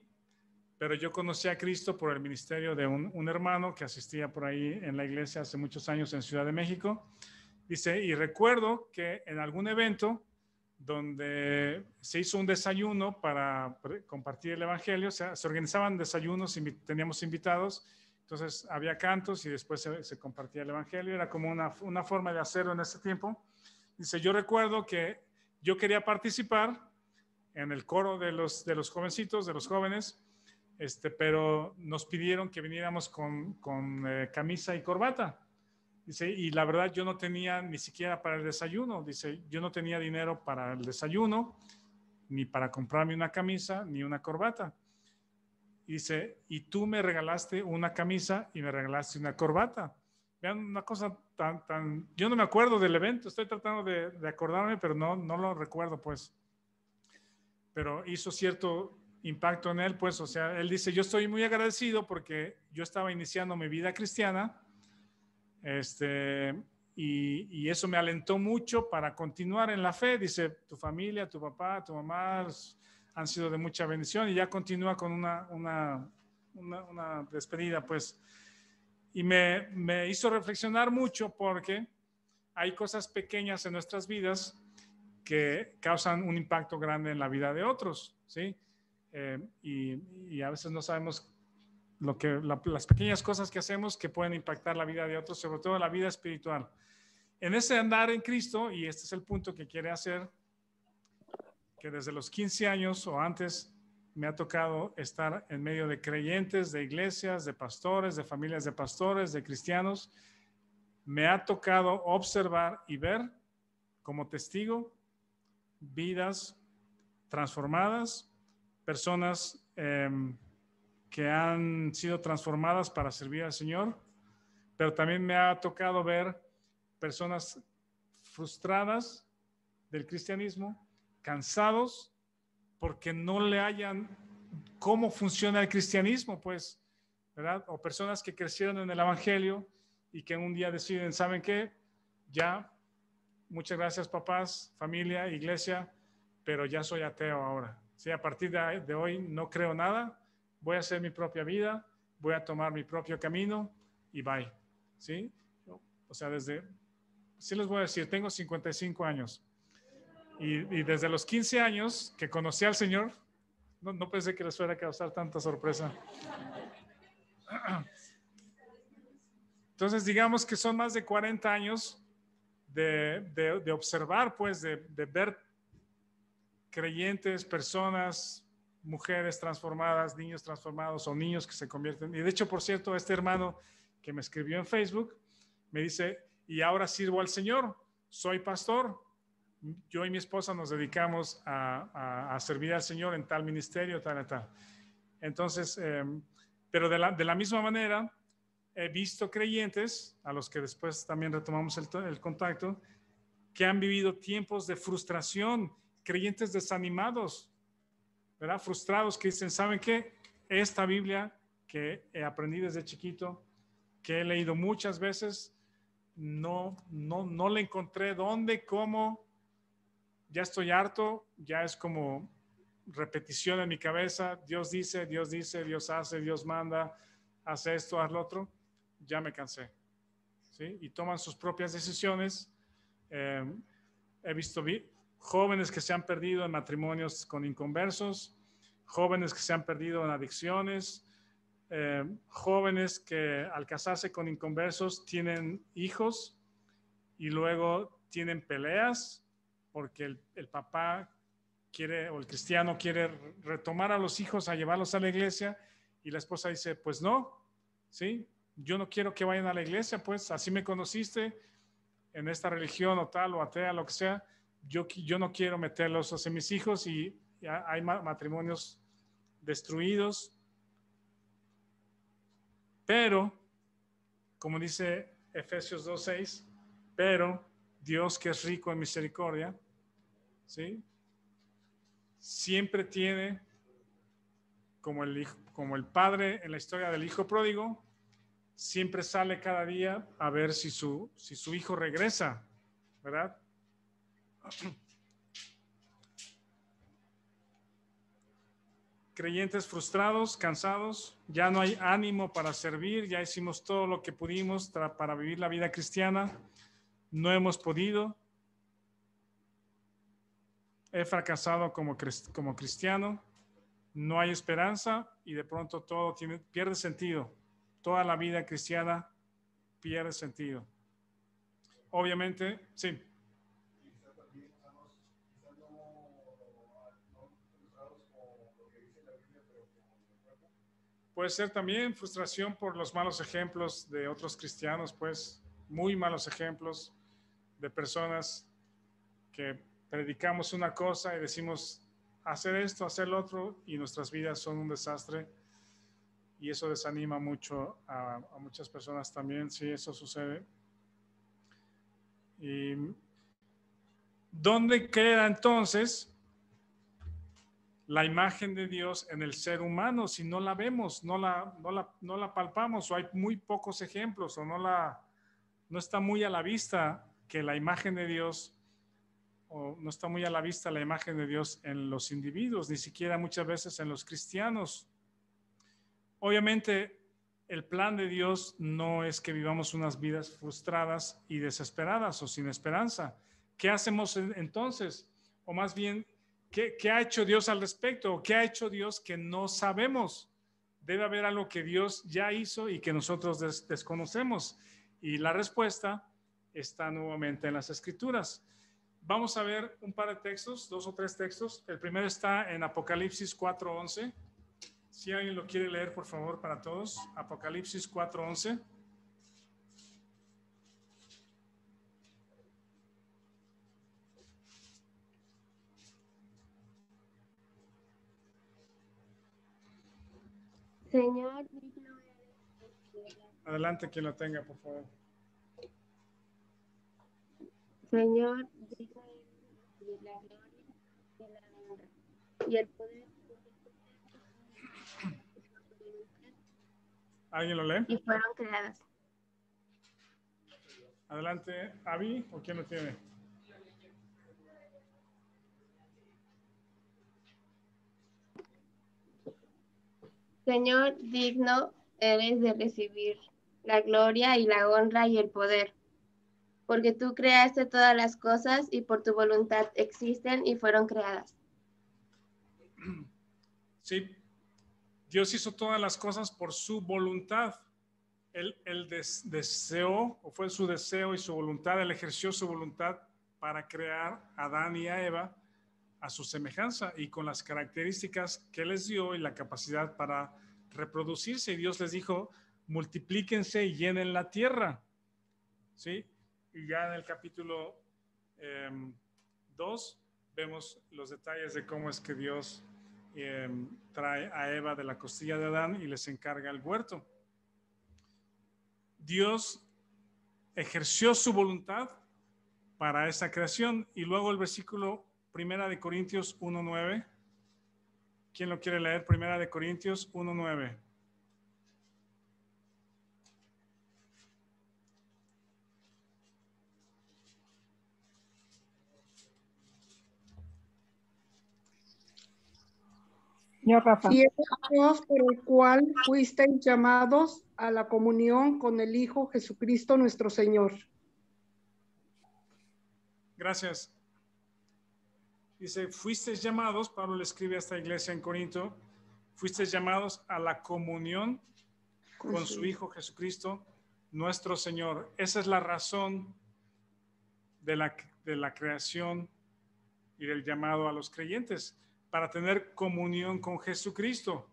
pero yo conocí a Cristo por el ministerio de un hermano que asistía por ahí en la iglesia hace muchos años en Ciudad de México. Dice, y recuerdo que en algún evento donde se hizo un desayuno para compartir el evangelio, se organizaban desayunos y teníamos invitados, entonces había cantos y después se compartía el evangelio, era como una forma de hacerlo en ese tiempo. Dice, yo recuerdo que yo quería participar en el coro de los jovencitos, de los jóvenes, pero nos pidieron que viniéramos con camisa y corbata. Dice, y la verdad yo no tenía ni siquiera para el desayuno. Dice, yo no tenía dinero para el desayuno, ni para comprarme una camisa, ni una corbata. Y dice, y tú me regalaste una camisa y me regalaste una corbata. Vean una cosa tan... Yo no me acuerdo del evento, estoy tratando de acordarme, pero no lo recuerdo, pues. Pero hizo cierto impacto en él, pues, o sea, él dice, yo estoy muy agradecido porque yo estaba iniciando mi vida cristiana, y eso me alentó mucho para continuar en la fe. Dice, tu familia, tu papá, tu mamá han sido de mucha bendición y ya continúa con una despedida, pues. Y me hizo reflexionar mucho porque hay cosas pequeñas en nuestras vidas que causan un impacto grande en la vida de otros, ¿sí? Y a veces no sabemos las pequeñas cosas que hacemos que pueden impactar la vida de otros, sobre todo la vida espiritual. En ese andar en Cristo, y este es el punto que quiere hacer, que desde los 15 años o antes me ha tocado estar en medio de creyentes, de iglesias, de pastores, de familias de pastores, de cristianos. Me ha tocado observar y ver como testigo vidas transformadas, personas que han sido transformadas para servir al Señor, pero también me ha tocado ver personas frustradas del cristianismo, cansados porque no le hallan cómo funciona el cristianismo, pues, ¿verdad? O personas que crecieron en el evangelio y que un día deciden, ¿saben qué? Ya, muchas gracias papás, familia, iglesia, pero ya soy ateo ahora. Sí, a partir de hoy no creo nada, voy a hacer mi propia vida, voy a tomar mi propio camino y bye. ¿Sí? O sea, sí les voy a decir, tengo 55 años y desde los 15 años que conocí al Señor, no pensé que les fuera a causar tanta sorpresa. Entonces, digamos que son más de 40 años de observar, pues, de ver creyentes, personas, mujeres transformadas, niños transformados o niños que se convierten. Y de hecho, por cierto, este hermano que me escribió en Facebook me dice, y ahora sirvo al Señor, soy pastor. Yo y mi esposa nos dedicamos a servir al Señor en tal ministerio, tal. Entonces, Pero de la misma manera, he visto creyentes, a los que después también retomamos el contacto, que han vivido tiempos de frustración, creyentes desanimados, ¿verdad? Frustrados, que dicen, ¿saben qué? Esta Biblia que aprendí desde chiquito, que he leído muchas veces, no le encontré dónde, cómo, ya estoy harto, ya es como repetición en mi cabeza, Dios dice, Dios hace, Dios manda, hace esto, haz lo otro, ya me cansé, ¿sí? Y toman sus propias decisiones. He visto jóvenes que se han perdido en matrimonios con inconversos, jóvenes que se han perdido en adicciones, jóvenes que al casarse con inconversos tienen hijos y luego tienen peleas porque el papá quiere, o el cristiano quiere retomar a los hijos, a llevarlos a la iglesia, y la esposa dice, pues no, ¿sí? Yo no quiero que vayan a la iglesia, pues así me conociste en esta religión o tal, o atea, lo que sea, yo no quiero meterlos hacia mis hijos, y hay matrimonios destruidos. Pero, como dice Efesios 2:6, pero Dios, que es rico en misericordia, ¿sí? Siempre tiene, como el padre en la historia del hijo pródigo, siempre sale cada día a ver si su hijo regresa, ¿verdad? Creyentes frustrados, cansados, ya no hay ánimo para servir, ya hicimos todo lo que pudimos para vivir la vida cristiana, no hemos podido, he fracasado como cristiano, no hay esperanza, y de pronto todo pierde sentido, toda la vida cristiana pierde sentido. Obviamente, sí. Puede ser también frustración por los malos ejemplos de otros cristianos, pues muy malos ejemplos de personas que predicamos una cosa y decimos hacer esto, hacer lo otro, y nuestras vidas son un desastre, y eso desanima mucho a muchas personas también, sí, eso sucede. ¿Y dónde queda entonces la imagen de Dios en el ser humano si no la vemos, no la palpamos, o hay muy pocos ejemplos, o no está muy a la vista que la imagen de Dios, o no está muy a la vista la imagen de Dios en los individuos, ni siquiera muchas veces en los cristianos? Obviamente, el plan de Dios no es que vivamos unas vidas frustradas y desesperadas o sin esperanza. ¿Qué hacemos entonces? O más bien, ¿qué ha hecho Dios al respecto? ¿O qué ha hecho Dios que no sabemos? Debe haber algo que Dios ya hizo y que nosotros desconocemos. Y la respuesta está nuevamente en las Escrituras. Vamos a ver un par de textos, 2 o 3 textos. El primero está en Apocalipsis 4:11. Si alguien lo quiere leer, por favor, para todos. Apocalipsis 4:11. Señor, digno eres. Adelante, quien lo tenga, por favor. Señor, digno eres de la gloria, de la honra y el poder. ¿Alguien lo lee? Y fueron creadas. Adelante, Abby, ¿o quién lo tiene? Señor, digno eres de recibir la gloria y la honra y el poder, porque tú creaste todas las cosas y por tu voluntad existen y fueron creadas. Sí, Dios hizo todas las cosas por su voluntad. Él deseó, o fue su deseo y su voluntad, él ejerció su voluntad para crear a Adán y a Eva a su semejanza y con las características que les dio y la capacidad para reproducirse. Y Dios les dijo, multiplíquense y llenen la tierra. ¿Sí? Y ya en el capítulo 2 vemos los detalles de cómo es que Dios trae a Eva de la costilla de Adán y les encarga el huerto. Dios ejerció su voluntad para esa creación. Y luego el versículo 1 Corintios 1:9. ¿Quién lo quiere leer? 1 Corintios 1:9. Señor Rafa. Y es Dios por el cual fuisteis llamados a la comunión con el Hijo Jesucristo nuestro Señor. Gracias. Dice, fuisteis llamados, Pablo le escribe a esta iglesia en Corinto, fuisteis llamados a la comunión con su Hijo Jesucristo nuestro Señor. Esa es la razón de la creación y del llamado a los creyentes, para tener comunión con Jesucristo,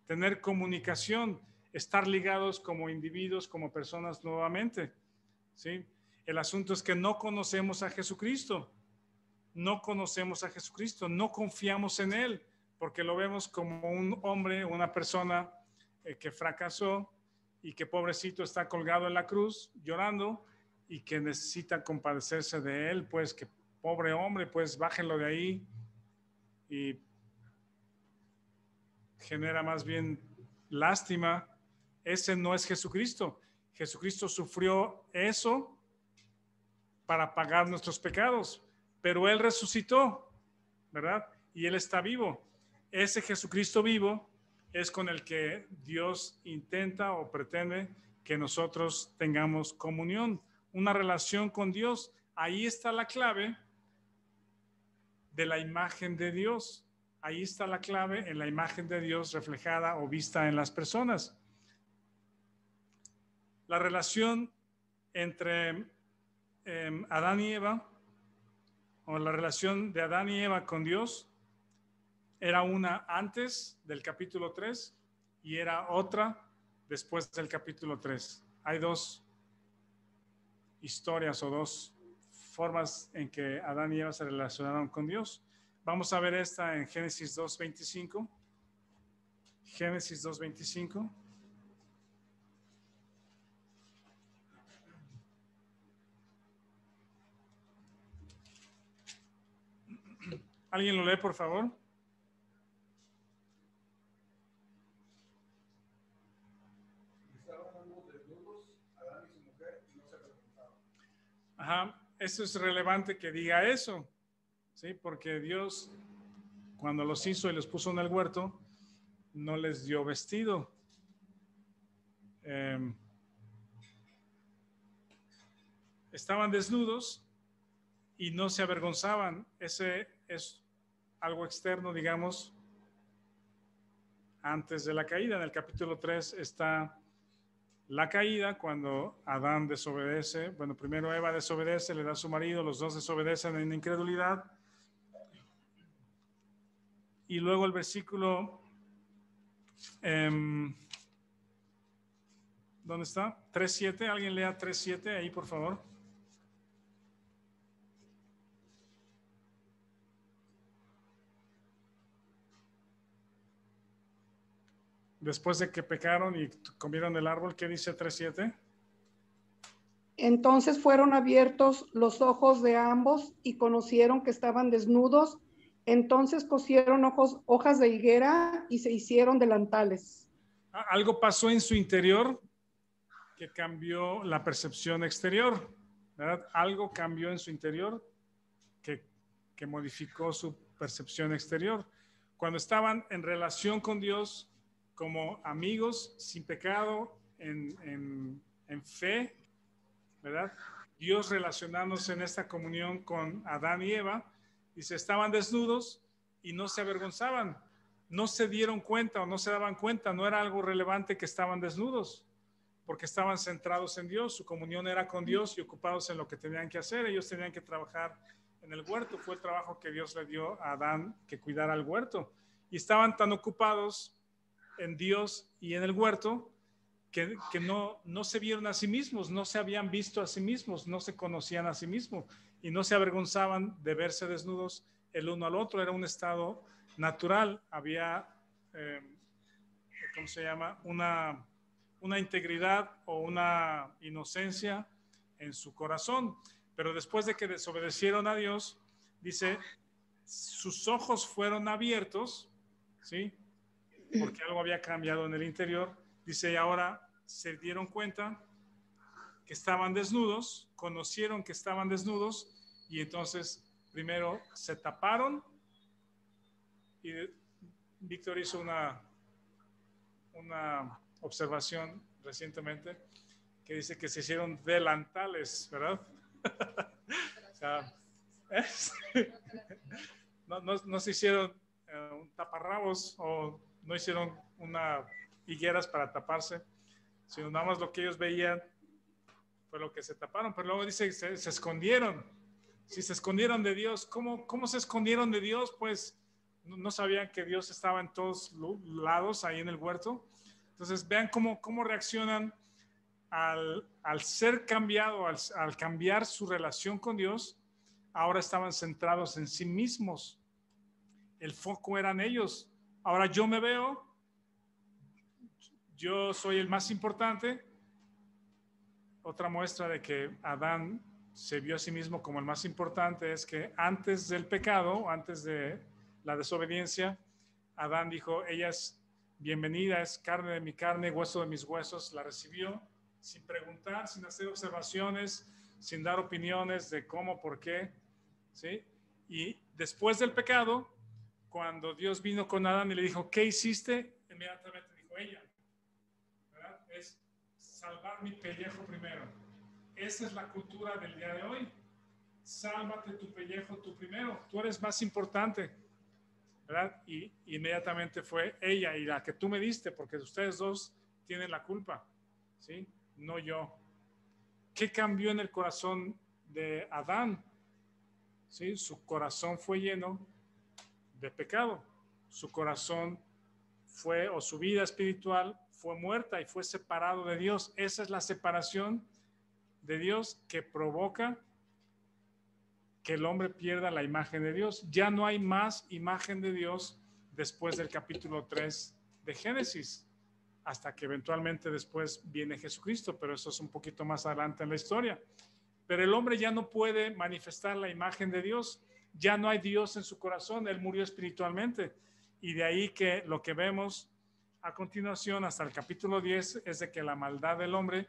tener comunicación, estar ligados como individuos, como personas nuevamente, ¿sí? El asunto es que no conocemos a Jesucristo, no confiamos en Él, porque lo vemos como un hombre, una persona que fracasó y que pobrecito está colgado en la cruz llorando y que necesita compadecerse de Él, pues que pobre hombre, pues bájenlo de ahí. Y genera más bien lástima. Ese no es Jesucristo. Jesucristo sufrió eso para pagar nuestros pecados, pero Él resucitó, ¿verdad? Y Él está vivo. Ese Jesucristo vivo es con el que Dios intenta o pretende que nosotros tengamos comunión, una relación con Dios. Ahí está la clave de la imagen de Dios. Ahí está la clave en la imagen de Dios reflejada o vista en las personas. La relación entre Adán y Eva, o la relación de Adán y Eva con Dios, era una antes del capítulo 3 y era otra después del capítulo 3. Hay dos historias o dos formas en que Adán y Eva se relacionaron con Dios. Vamos a ver esta en Génesis 2:25. Génesis 2:25. ¿Alguien lo lee, por favor? Estaban ambos desnudos, Adán y su mujer, y no se avergonzaban. Ajá, eso es relevante que diga eso, ¿sí? Porque Dios, cuando los hizo y los puso en el huerto, no les dio vestido. Estaban desnudos y no se avergonzaban. Ese es algo externo, digamos, antes de la caída. En el capítulo 3 está la caída, cuando Adán desobedece. Bueno, primero Eva desobedece, le da a su marido, los dos desobedecen en incredulidad. Y luego el versículo, ¿dónde está? 3:7, alguien lea 3:7 ahí, por favor. Después de que pecaron y comieron del árbol, ¿qué dice 3:7? Entonces fueron abiertos los ojos de ambos y conocieron que estaban desnudos. Entonces cosieron hojas de higuera y se hicieron delantales. Algo pasó en su interior que cambió la percepción exterior, ¿verdad? Algo cambió en su interior que modificó su percepción exterior. Cuando estaban en relación con Dios como amigos, sin pecado, en fe, ¿verdad? Dios relacionándose en esta comunión con Adán y Eva, dice, estaban desnudos y no se avergonzaban, no se dieron cuenta o no se daban cuenta, no era algo relevante que estaban desnudos, porque estaban centrados en Dios, su comunión era con Dios y ocupados en lo que tenían que hacer. Ellos tenían que trabajar en el huerto, fue el trabajo que Dios le dio a Adán, que cuidara el huerto, y estaban tan ocupados en Dios y en el huerto que no se vieron a sí mismos, no se habían visto a sí mismos, no se conocían a sí mismos y no se avergonzaban de verse desnudos el uno al otro. Era un estado natural, había, ¿cómo se llama? Una integridad o una inocencia en su corazón. Pero después de que desobedecieron a Dios, dice, sus ojos fueron abiertos, ¿sí? Porque algo había cambiado en el interior. Dice, y ahora se dieron cuenta que estaban desnudos, conocieron que estaban desnudos, y entonces primero se taparon, y Víctor hizo una observación recientemente que dice que se hicieron delantales, ¿verdad? O sea, no se hicieron un taparrabos o no hicieron una higueras para taparse, sino nada más lo que ellos veían fue lo que se taparon. Pero luego dice que se escondieron. Si se escondieron de Dios, ¿cómo se escondieron de Dios? Pues no sabían que Dios estaba en todos lados ahí en el huerto. Entonces vean cómo reaccionan al ser cambiado, al cambiar su relación con Dios. Ahora estaban centrados en sí mismos. El foco eran ellos. Ahora yo me veo, yo soy el más importante. Otra muestra de que Adán se vio a sí mismo como el más importante es que antes del pecado, antes de la desobediencia, Adán dijo, ella es bienvenida, es carne de mi carne, hueso de mis huesos. La recibió sin preguntar, sin hacer observaciones, sin dar opiniones de cómo, por qué, ¿sí? Y después del pecado, cuando Dios vino con Adán y le dijo, ¿qué hiciste? Inmediatamente dijo ella, ¿verdad? Es salvar mi pellejo primero. Esa es la cultura del día de hoy. Sálvate tu pellejo tú primero. Tú eres más importante, ¿verdad? Y inmediatamente fue ella y la que tú me diste, porque ustedes dos tienen la culpa, ¿sí? No yo. ¿Qué cambió en el corazón de Adán? ¿Sí? Su corazón fue lleno de pecado. Su corazón fue, o su vida espiritual fue muerta y fue separado de Dios. Esa es la separación de Dios que provoca que el hombre pierda la imagen de Dios. Ya no hay más imagen de Dios después del capítulo 3 de Génesis, hasta que eventualmente después viene Jesucristo, pero eso es un poquito más adelante en la historia. Pero el hombre ya no puede manifestar la imagen de Dios, ya no hay Dios en su corazón, él murió espiritualmente. Y de ahí que lo que vemos a continuación hasta el capítulo 10 es de que la maldad del hombre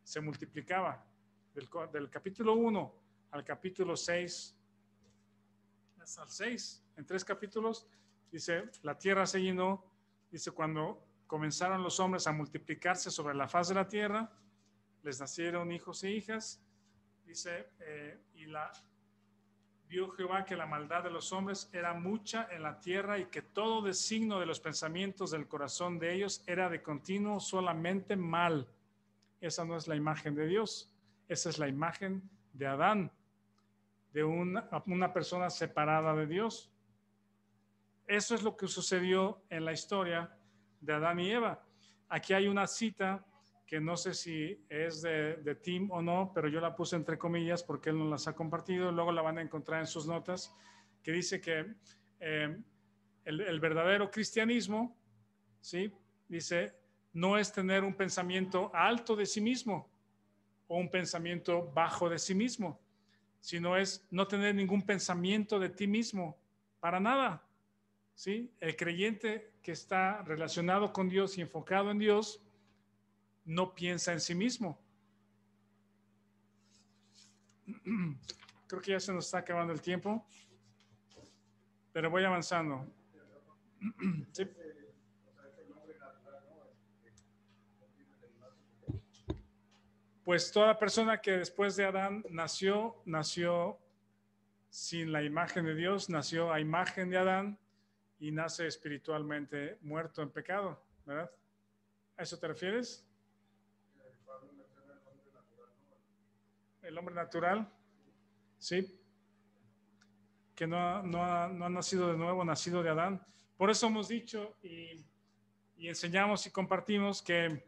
se multiplicaba. Del capítulo 1 al capítulo 6, hasta el 6, en 3 capítulos, dice, la tierra se llenó, dice, cuando comenzaron los hombres a multiplicarse sobre la faz de la tierra, les nacieron hijos e hijas, dice, vio Jehová que la maldad de los hombres era mucha en la tierra y que todo designio de los pensamientos del corazón de ellos era de continuo solamente mal. Esa no es la imagen de Dios, esa es la imagen de Adán, de una persona separada de Dios. Eso es lo que sucedió en la historia de Adán y Eva. Aquí hay una cita que no sé si es de Tim o no, pero yo la puse entre comillas porque él nos las ha compartido, luego la van a encontrar en sus notas, que dice que el verdadero cristianismo, ¿sí? Dice, no es tener un pensamiento alto de sí mismo o un pensamiento bajo de sí mismo, sino es no tener ningún pensamiento de ti mismo, para nada, ¿sí? El creyente que está relacionado con Dios y enfocado en Dios, no piensa en sí mismo. Creo que ya se nos está acabando el tiempo, pero voy avanzando. ¿Sí? Pues toda persona que después de Adán nació sin la imagen de Dios, nació a imagen de Adán y nace espiritualmente muerto en pecado, ¿verdad? ¿A eso te refieres? El hombre natural, sí, que no ha nacido de nuevo, nacido de Adán. Por eso hemos dicho y enseñamos y compartimos que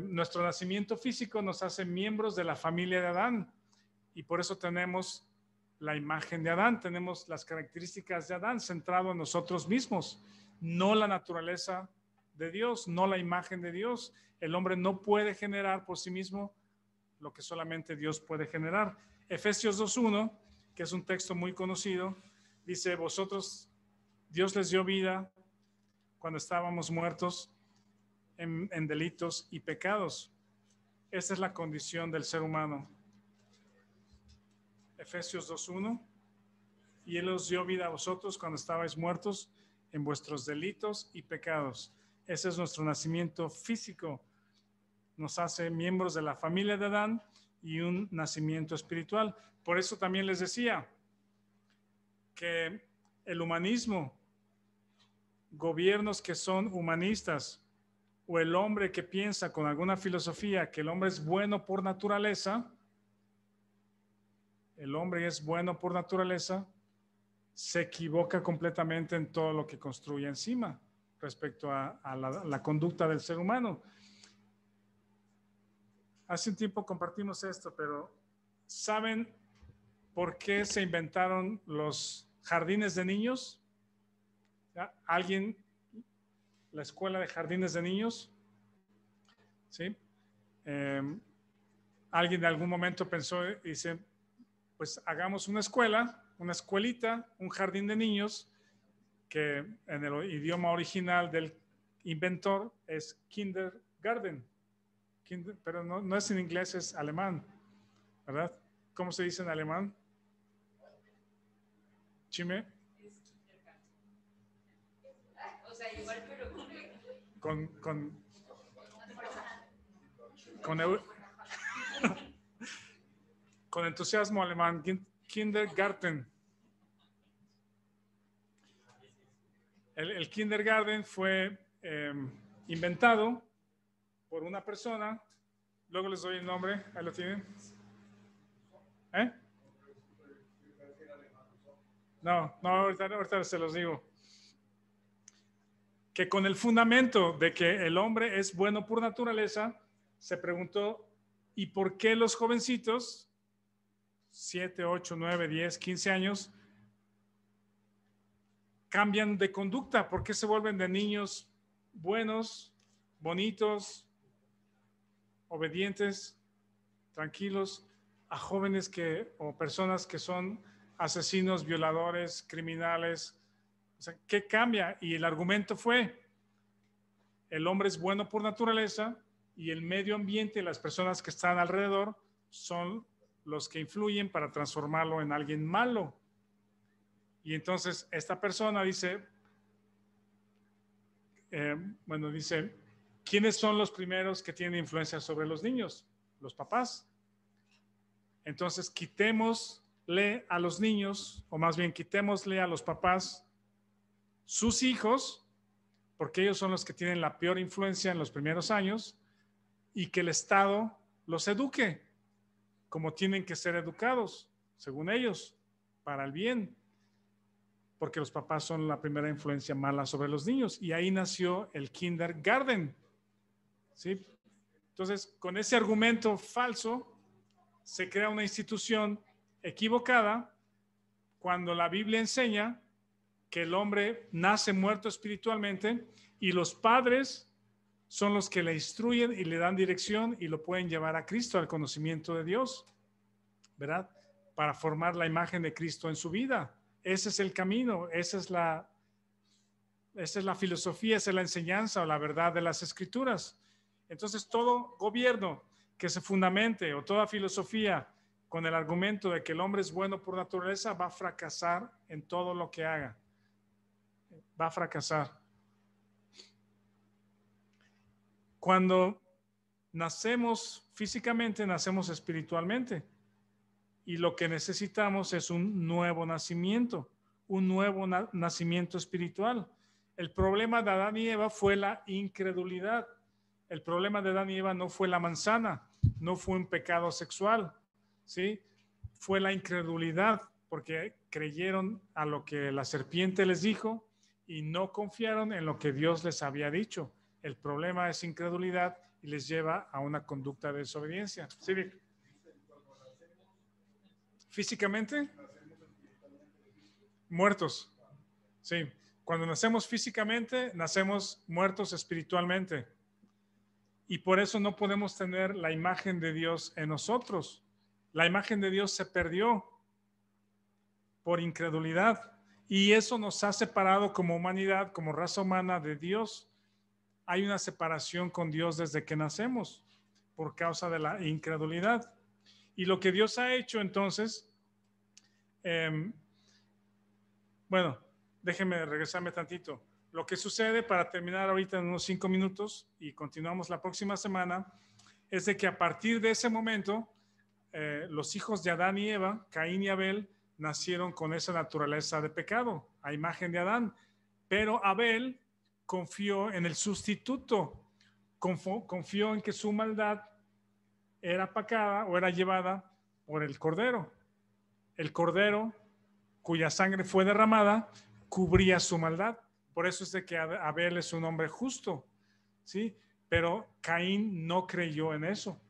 nuestro nacimiento físico nos hace miembros de la familia de Adán y por eso tenemos la imagen de Adán, tenemos las características de Adán centrado en nosotros mismos, no la naturaleza de Dios, no la imagen de Dios. El hombre no puede generar por sí mismo lo que solamente Dios puede generar. Efesios 2:1, que es un texto muy conocido, dice: vosotros, Dios les dio vida cuando estábamos muertos en delitos y pecados. Esa es la condición del ser humano. Efesios 2:1, y Él os dio vida a vosotros cuando estabais muertos en vuestros delitos y pecados. Ese es nuestro nacimiento físico. Nos hace miembros de la familia de Adán y un nacimiento espiritual. Por eso también les decía que el humanismo, gobiernos que son humanistas, o el hombre que piensa con alguna filosofía que el hombre es bueno por naturaleza, se equivoca completamente en todo lo que construye encima respecto a la conducta del ser humano. Hace un tiempo compartimos esto, pero ¿saben por qué se inventaron los jardines de niños? ¿Alguien? La escuela de jardines de niños, ¿sí? Alguien de algún momento pensó y dice, pues hagamos una escuela, una escuelita, un jardín de niños, que en el idioma original del inventor es kindergarten, pero no es en inglés, es alemán, ¿verdad? ¿Cómo se dice en alemán? Chime. O sea, igual, pero con entusiasmo alemán, kindergarten. El kindergarten fue inventado por una persona, luego les doy el nombre, ahí lo tienen. No, ahorita se los digo. Que con el fundamento de que el hombre es bueno por naturaleza, se preguntó, ¿y por qué los jovencitos, 7, 8, 9, 10, 15 años, cambian de conducta? ¿Por qué se vuelven de niños buenos, bonitos, obedientes, tranquilos, a jóvenes o personas que son asesinos, violadores, criminales? O sea, ¿qué cambia? Y el argumento fue, el hombre es bueno por naturaleza y el medio ambiente y las personas que están alrededor son los que influyen para transformarlo en alguien malo. Y entonces esta persona dice, ¿quiénes son los primeros que tienen influencia sobre los niños? Los papás. Entonces quitémosle a los niños, o más bien quitémosle a los papás sus hijos, porque ellos son los que tienen la peor influencia en los primeros años, y que el Estado los eduque como tienen que ser educados, según ellos, para el bien, porque los papás son la primera influencia mala sobre los niños, y ahí nació el kindergarten, ¿sí? Entonces, con ese argumento falso, se crea una institución equivocada cuando la Biblia enseña que el hombre nace muerto espiritualmente y los padres son los que le instruyen y le dan dirección y lo pueden llevar a Cristo, al conocimiento de Dios, ¿verdad? Para formar la imagen de Cristo en su vida. Ese es el camino, esa es la filosofía, esa es la enseñanza o la verdad de las Escrituras. Entonces, todo gobierno que se fundamente o toda filosofía con el argumento de que el hombre es bueno por naturaleza va a fracasar en todo lo que haga. Va a fracasar. Cuando nacemos físicamente, nacemos espiritualmente. Y lo que necesitamos es un nuevo nacimiento espiritual. El problema de Adán y Eva fue la incredulidad. El problema de Adán y Eva no fue la manzana, no fue un pecado sexual, ¿sí? Fue la incredulidad, porque creyeron a lo que la serpiente les dijo y no confiaron en lo que Dios les había dicho. El problema es incredulidad y les lleva a una conducta de desobediencia. ¿Sí, Vic? ¿Físicamente? Muertos. Sí. Cuando nacemos físicamente, nacemos muertos espiritualmente. Y por eso no podemos tener la imagen de Dios en nosotros. La imagen de Dios se perdió por incredulidad. Y eso nos ha separado como humanidad, como raza humana de Dios. Hay una separación con Dios desde que nacemos por causa de la incredulidad. Y lo que Dios ha hecho entonces, bueno, déjenme regresarme tantito. Lo que sucede, para terminar ahorita en unos 5 minutos y continuamos la próxima semana, es de que a partir de ese momento, los hijos de Adán y Eva, Caín y Abel, nacieron con esa naturaleza de pecado, a imagen de Adán. Pero Abel confió en el sustituto, confió en que su maldad era pagada o era llevada por el Cordero. El Cordero, cuya sangre fue derramada, cubría su maldad. Por eso es de que Abel es un hombre justo, ¿sí? Pero Caín no creyó en eso.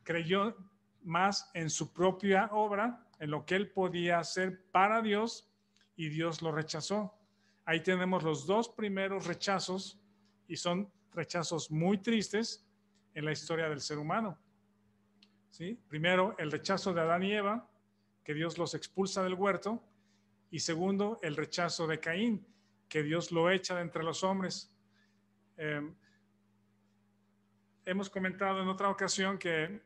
Creyó más en su propia obra, en lo que él podía hacer para Dios, y Dios lo rechazó. Ahí tenemos los dos primeros rechazos, y son rechazos muy tristes en la historia del ser humano, ¿sí? Primero, el rechazo de Adán y Eva, que Dios los expulsa del huerto, y segundo, el rechazo de Caín, que Dios lo echa de entre los hombres. Hemos comentado en otra ocasión que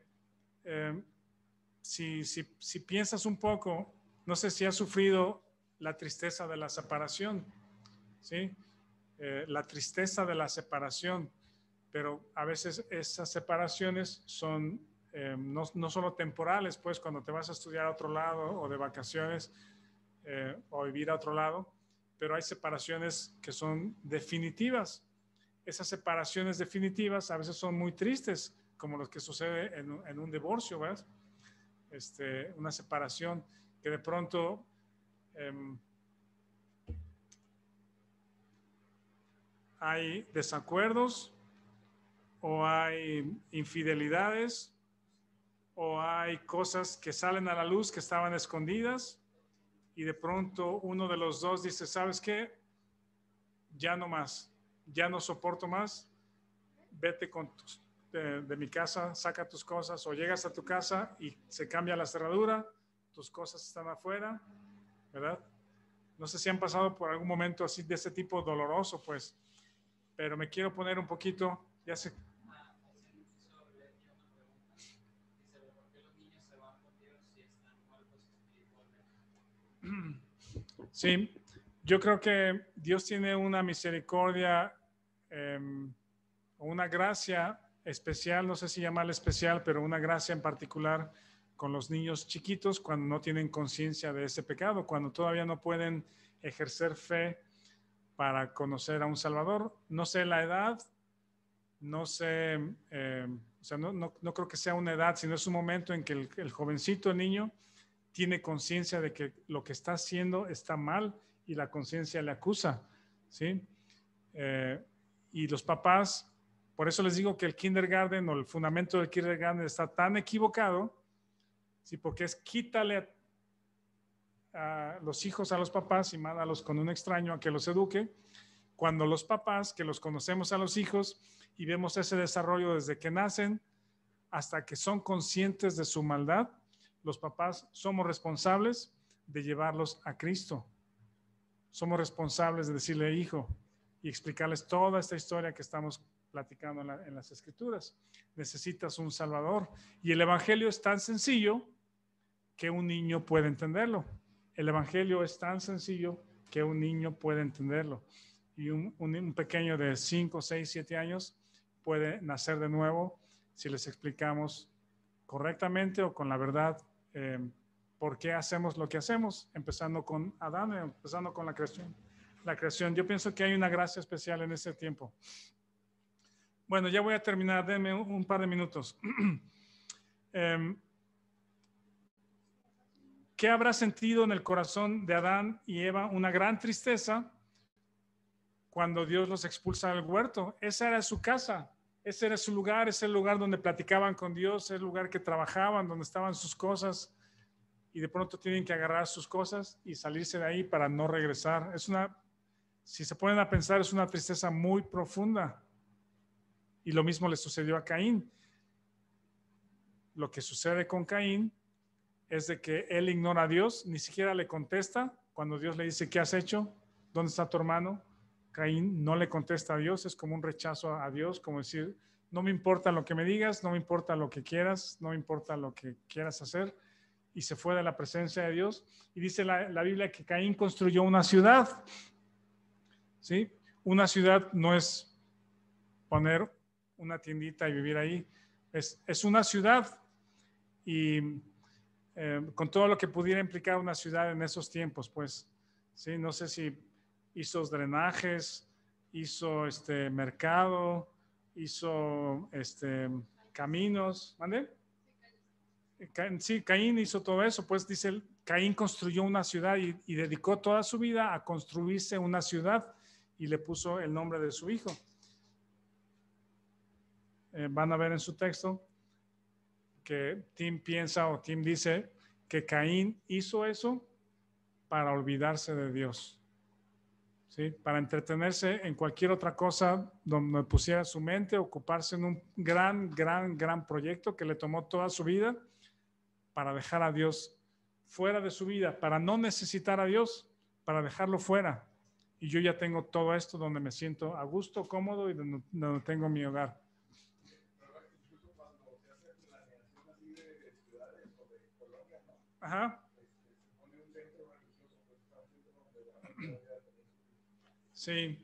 si piensas un poco, no sé si has sufrido la tristeza de la separación, ¿sí? La tristeza de la separación, pero a veces esas separaciones son no solo temporales, pues cuando te vas a estudiar a otro lado o de vacaciones o vivir a otro lado, pero hay separaciones que son definitivas. Esas separaciones definitivas a veces son muy tristes, como lo que sucede en un divorcio, ¿verdad? Una separación que de pronto hay desacuerdos o hay infidelidades o hay cosas que salen a la luz que estaban escondidas y de pronto uno de los dos dice, ¿sabes qué? Ya no más, ya no soporto más, vete de mi casa, saca tus cosas, o llegas a tu casa y se cambia la cerradura, tus cosas están afuera, ¿verdad? No sé si han pasado por algún momento así de ese tipo doloroso, pues, pero me quiero poner un poquito, ya sé. Sí, yo creo que Dios tiene una misericordia, una gracia especial, no sé si llamarla especial, pero una gracia en particular con los niños chiquitos cuando no tienen conciencia de ese pecado, cuando todavía no pueden ejercer fe para conocer a un Salvador. No sé la edad, no sé, o sea, no creo que sea una edad, sino es un momento en que el jovencito, el niño, tiene conciencia de que lo que está haciendo está mal y la conciencia le acusa, ¿sí? Y los papás, por eso les digo que el kindergarten o el fundamento del kindergarten está tan equivocado, ¿sí? Porque es quítale a los hijos a los papás y mándalos con un extraño a que los eduque, cuando los papás, que los conocemos a los hijos y vemos ese desarrollo desde que nacen hasta que son conscientes de su maldad, los papás somos responsables de llevarlos a Cristo. Somos responsables de decirle, hijo, y explicarles toda esta historia que estamos platicando en las Escrituras. Necesitas un Salvador. Y el Evangelio es tan sencillo que un niño puede entenderlo. El Evangelio es tan sencillo que un niño puede entenderlo. Y un pequeño de 5, 6, 7 años puede nacer de nuevo si les explicamos correctamente o con la verdad por qué hacemos lo que hacemos, empezando con Adán, empezando con la creación. La creación. Yo pienso que hay una gracia especial en ese tiempo. Bueno, ya voy a terminar, denme un par de minutos. ¿Qué habrá sentido en el corazón de Adán y Eva? Una gran tristeza cuando Dios los expulsa del huerto. Esa era su casa, ese era su lugar, ese era el lugar donde platicaban con Dios, el lugar que trabajaban, donde estaban sus cosas. y de pronto tienen que agarrar sus cosas y salirse de ahí para no regresar. Si se ponen a pensar, es una tristeza muy profunda. Y lo mismo le sucedió a Caín. Lo que sucede con Caín es de que él ignora a Dios, ni siquiera le contesta cuando Dios le dice, ¿qué has hecho? ¿Dónde está tu hermano? Caín no le contesta a Dios, es como un rechazo a Dios, como decir, no me importa lo que me digas, no me importa lo que quieras, no me importa lo que quieras hacer. Y se fue de la presencia de Dios. Y dice la Biblia que Caín construyó una ciudad. ¿Sí? Una ciudad no es poner una tiendita y vivir ahí. Es una ciudad. Y con todo lo que pudiera implicar una ciudad en esos tiempos, pues, ¿sí? No sé si hizo drenajes, hizo mercado, hizo caminos. ¿Mande? Sí, Caín hizo todo eso, pues dice, Caín construyó una ciudad y dedicó toda su vida a construirse una ciudad y le puso el nombre de su hijo. Van a ver en su texto que Tim dice que Caín hizo eso para olvidarse de Dios, ¿sí? Para entretenerse en cualquier otra cosa donde pusiera su mente, ocuparse en un gran proyecto que le tomó toda su vida, para dejar a Dios fuera de su vida, para no necesitar a Dios, para dejarlo fuera. Y yo ya tengo todo esto donde me siento a gusto, cómodo y donde tengo mi hogar. Ajá. Sí.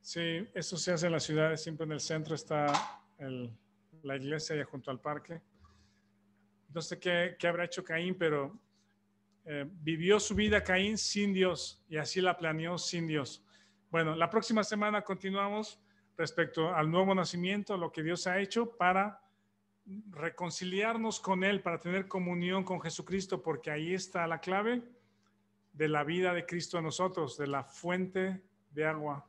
Sí, eso se hace en las ciudades, siempre en el centro está la iglesia allá junto al parque. No sé qué habrá hecho Caín, pero vivió su vida Caín sin Dios y así la planeó sin Dios. Bueno, la próxima semana continuamos respecto al nuevo nacimiento, lo que Dios ha hecho para reconciliarnos con Él, para tener comunión con Jesucristo, porque ahí está la clave de la vida de Cristo en nosotros, de la fuente de agua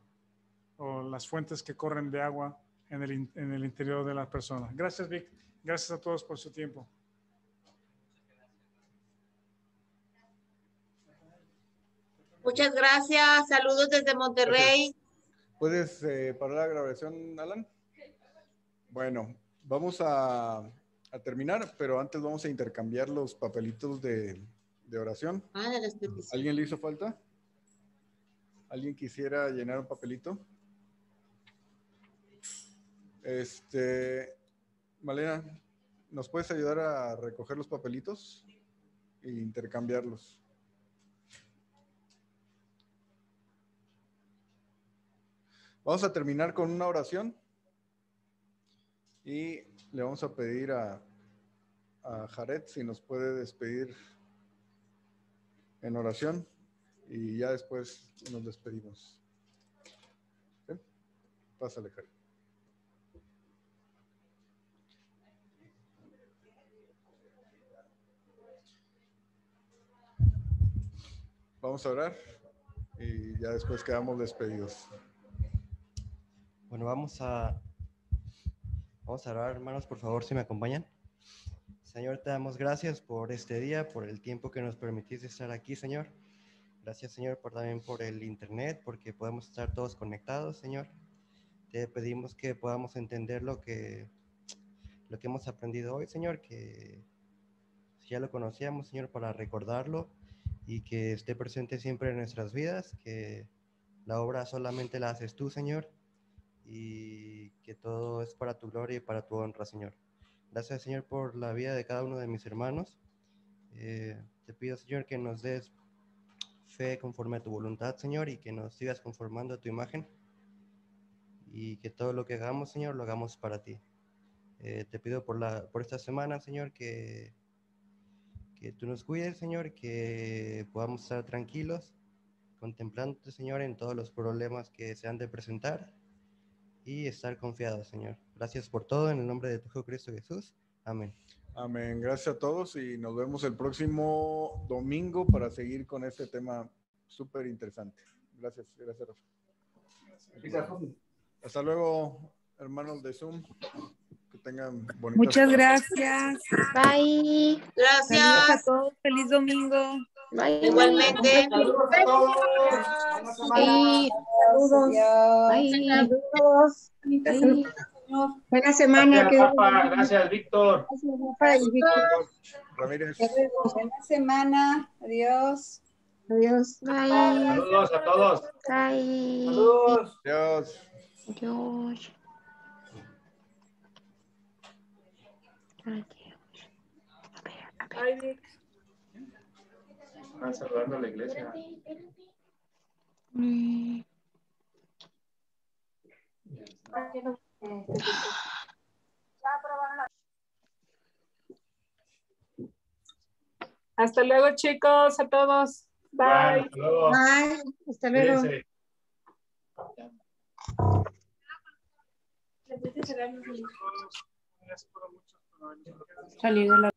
o las fuentes que corren de agua en el interior de la persona. Gracias, Vic. Gracias a todos por su tiempo. Muchas gracias. Saludos desde Monterrey. ¿Puedes parar la grabación, Alan? Bueno, vamos a terminar, pero antes vamos a intercambiar los papelitos de oración. De las peticiones. ¿Alguien le hizo falta? ¿Alguien quisiera llenar un papelito? Malena, ¿nos puedes ayudar a recoger los papelitos e intercambiarlos? Vamos a terminar con una oración y le vamos a pedir a Jared si nos puede despedir en oración y ya después nos despedimos. ¿Sí? Pásale, Jared. Vamos a orar y ya después quedamos despedidos. Bueno, vamos a orar, hermanos, por favor, si me acompañan. Señor, te damos gracias por este día, por el tiempo que nos permitiste estar aquí, Señor. Gracias, Señor, también por el internet, porque podemos estar todos conectados, Señor. Te pedimos que podamos entender lo que hemos aprendido hoy, Señor, que ya lo conocíamos, Señor, para recordarlo y que esté presente siempre en nuestras vidas, que la obra solamente la haces tú, Señor, y que todo es para tu gloria y para tu honra, Señor. Gracias, Señor, por la vida de cada uno de mis hermanos. Te pido, Señor, que nos des fe conforme a tu voluntad, Señor, y que nos sigas conformando a tu imagen, y que todo lo que hagamos, Señor, lo hagamos para ti. Te pido por esta semana, Señor, que tú nos cuides, Señor, que podamos estar tranquilos, contemplándote, Señor, en todos los problemas que se han de presentar, y estar confiados, Señor. Gracias por todo, en el nombre de tu Hijo Cristo Jesús. Amén. Amén. Gracias a todos y nos vemos el próximo domingo para seguir con este tema súper interesante. Gracias, Rafa. Hasta luego, hermanos de Zoom. Que tengan bonitas Muchas gracias. Bye. Saludos a todos. Feliz domingo. Bye. Igualmente. Saludos a todos. Buena semana. Bye. Saludos. Bye. Saludos. Bye. Buena semana. Gracias, Rafa. Gracias, Víctor. Gracias, Rafa y Víctor. Ramírez. Buena semana. Adiós. Adiós. Bye. Saludos a todos. Bye. Saludos. Adiós. Adiós. Ay, Vic. Están saludando a la iglesia. Hasta luego, chicos, a todos. Bueno, Bye. hasta luego. Bye. Hasta luego. Cuídense. Ya se fueron muchos, pero Salir de la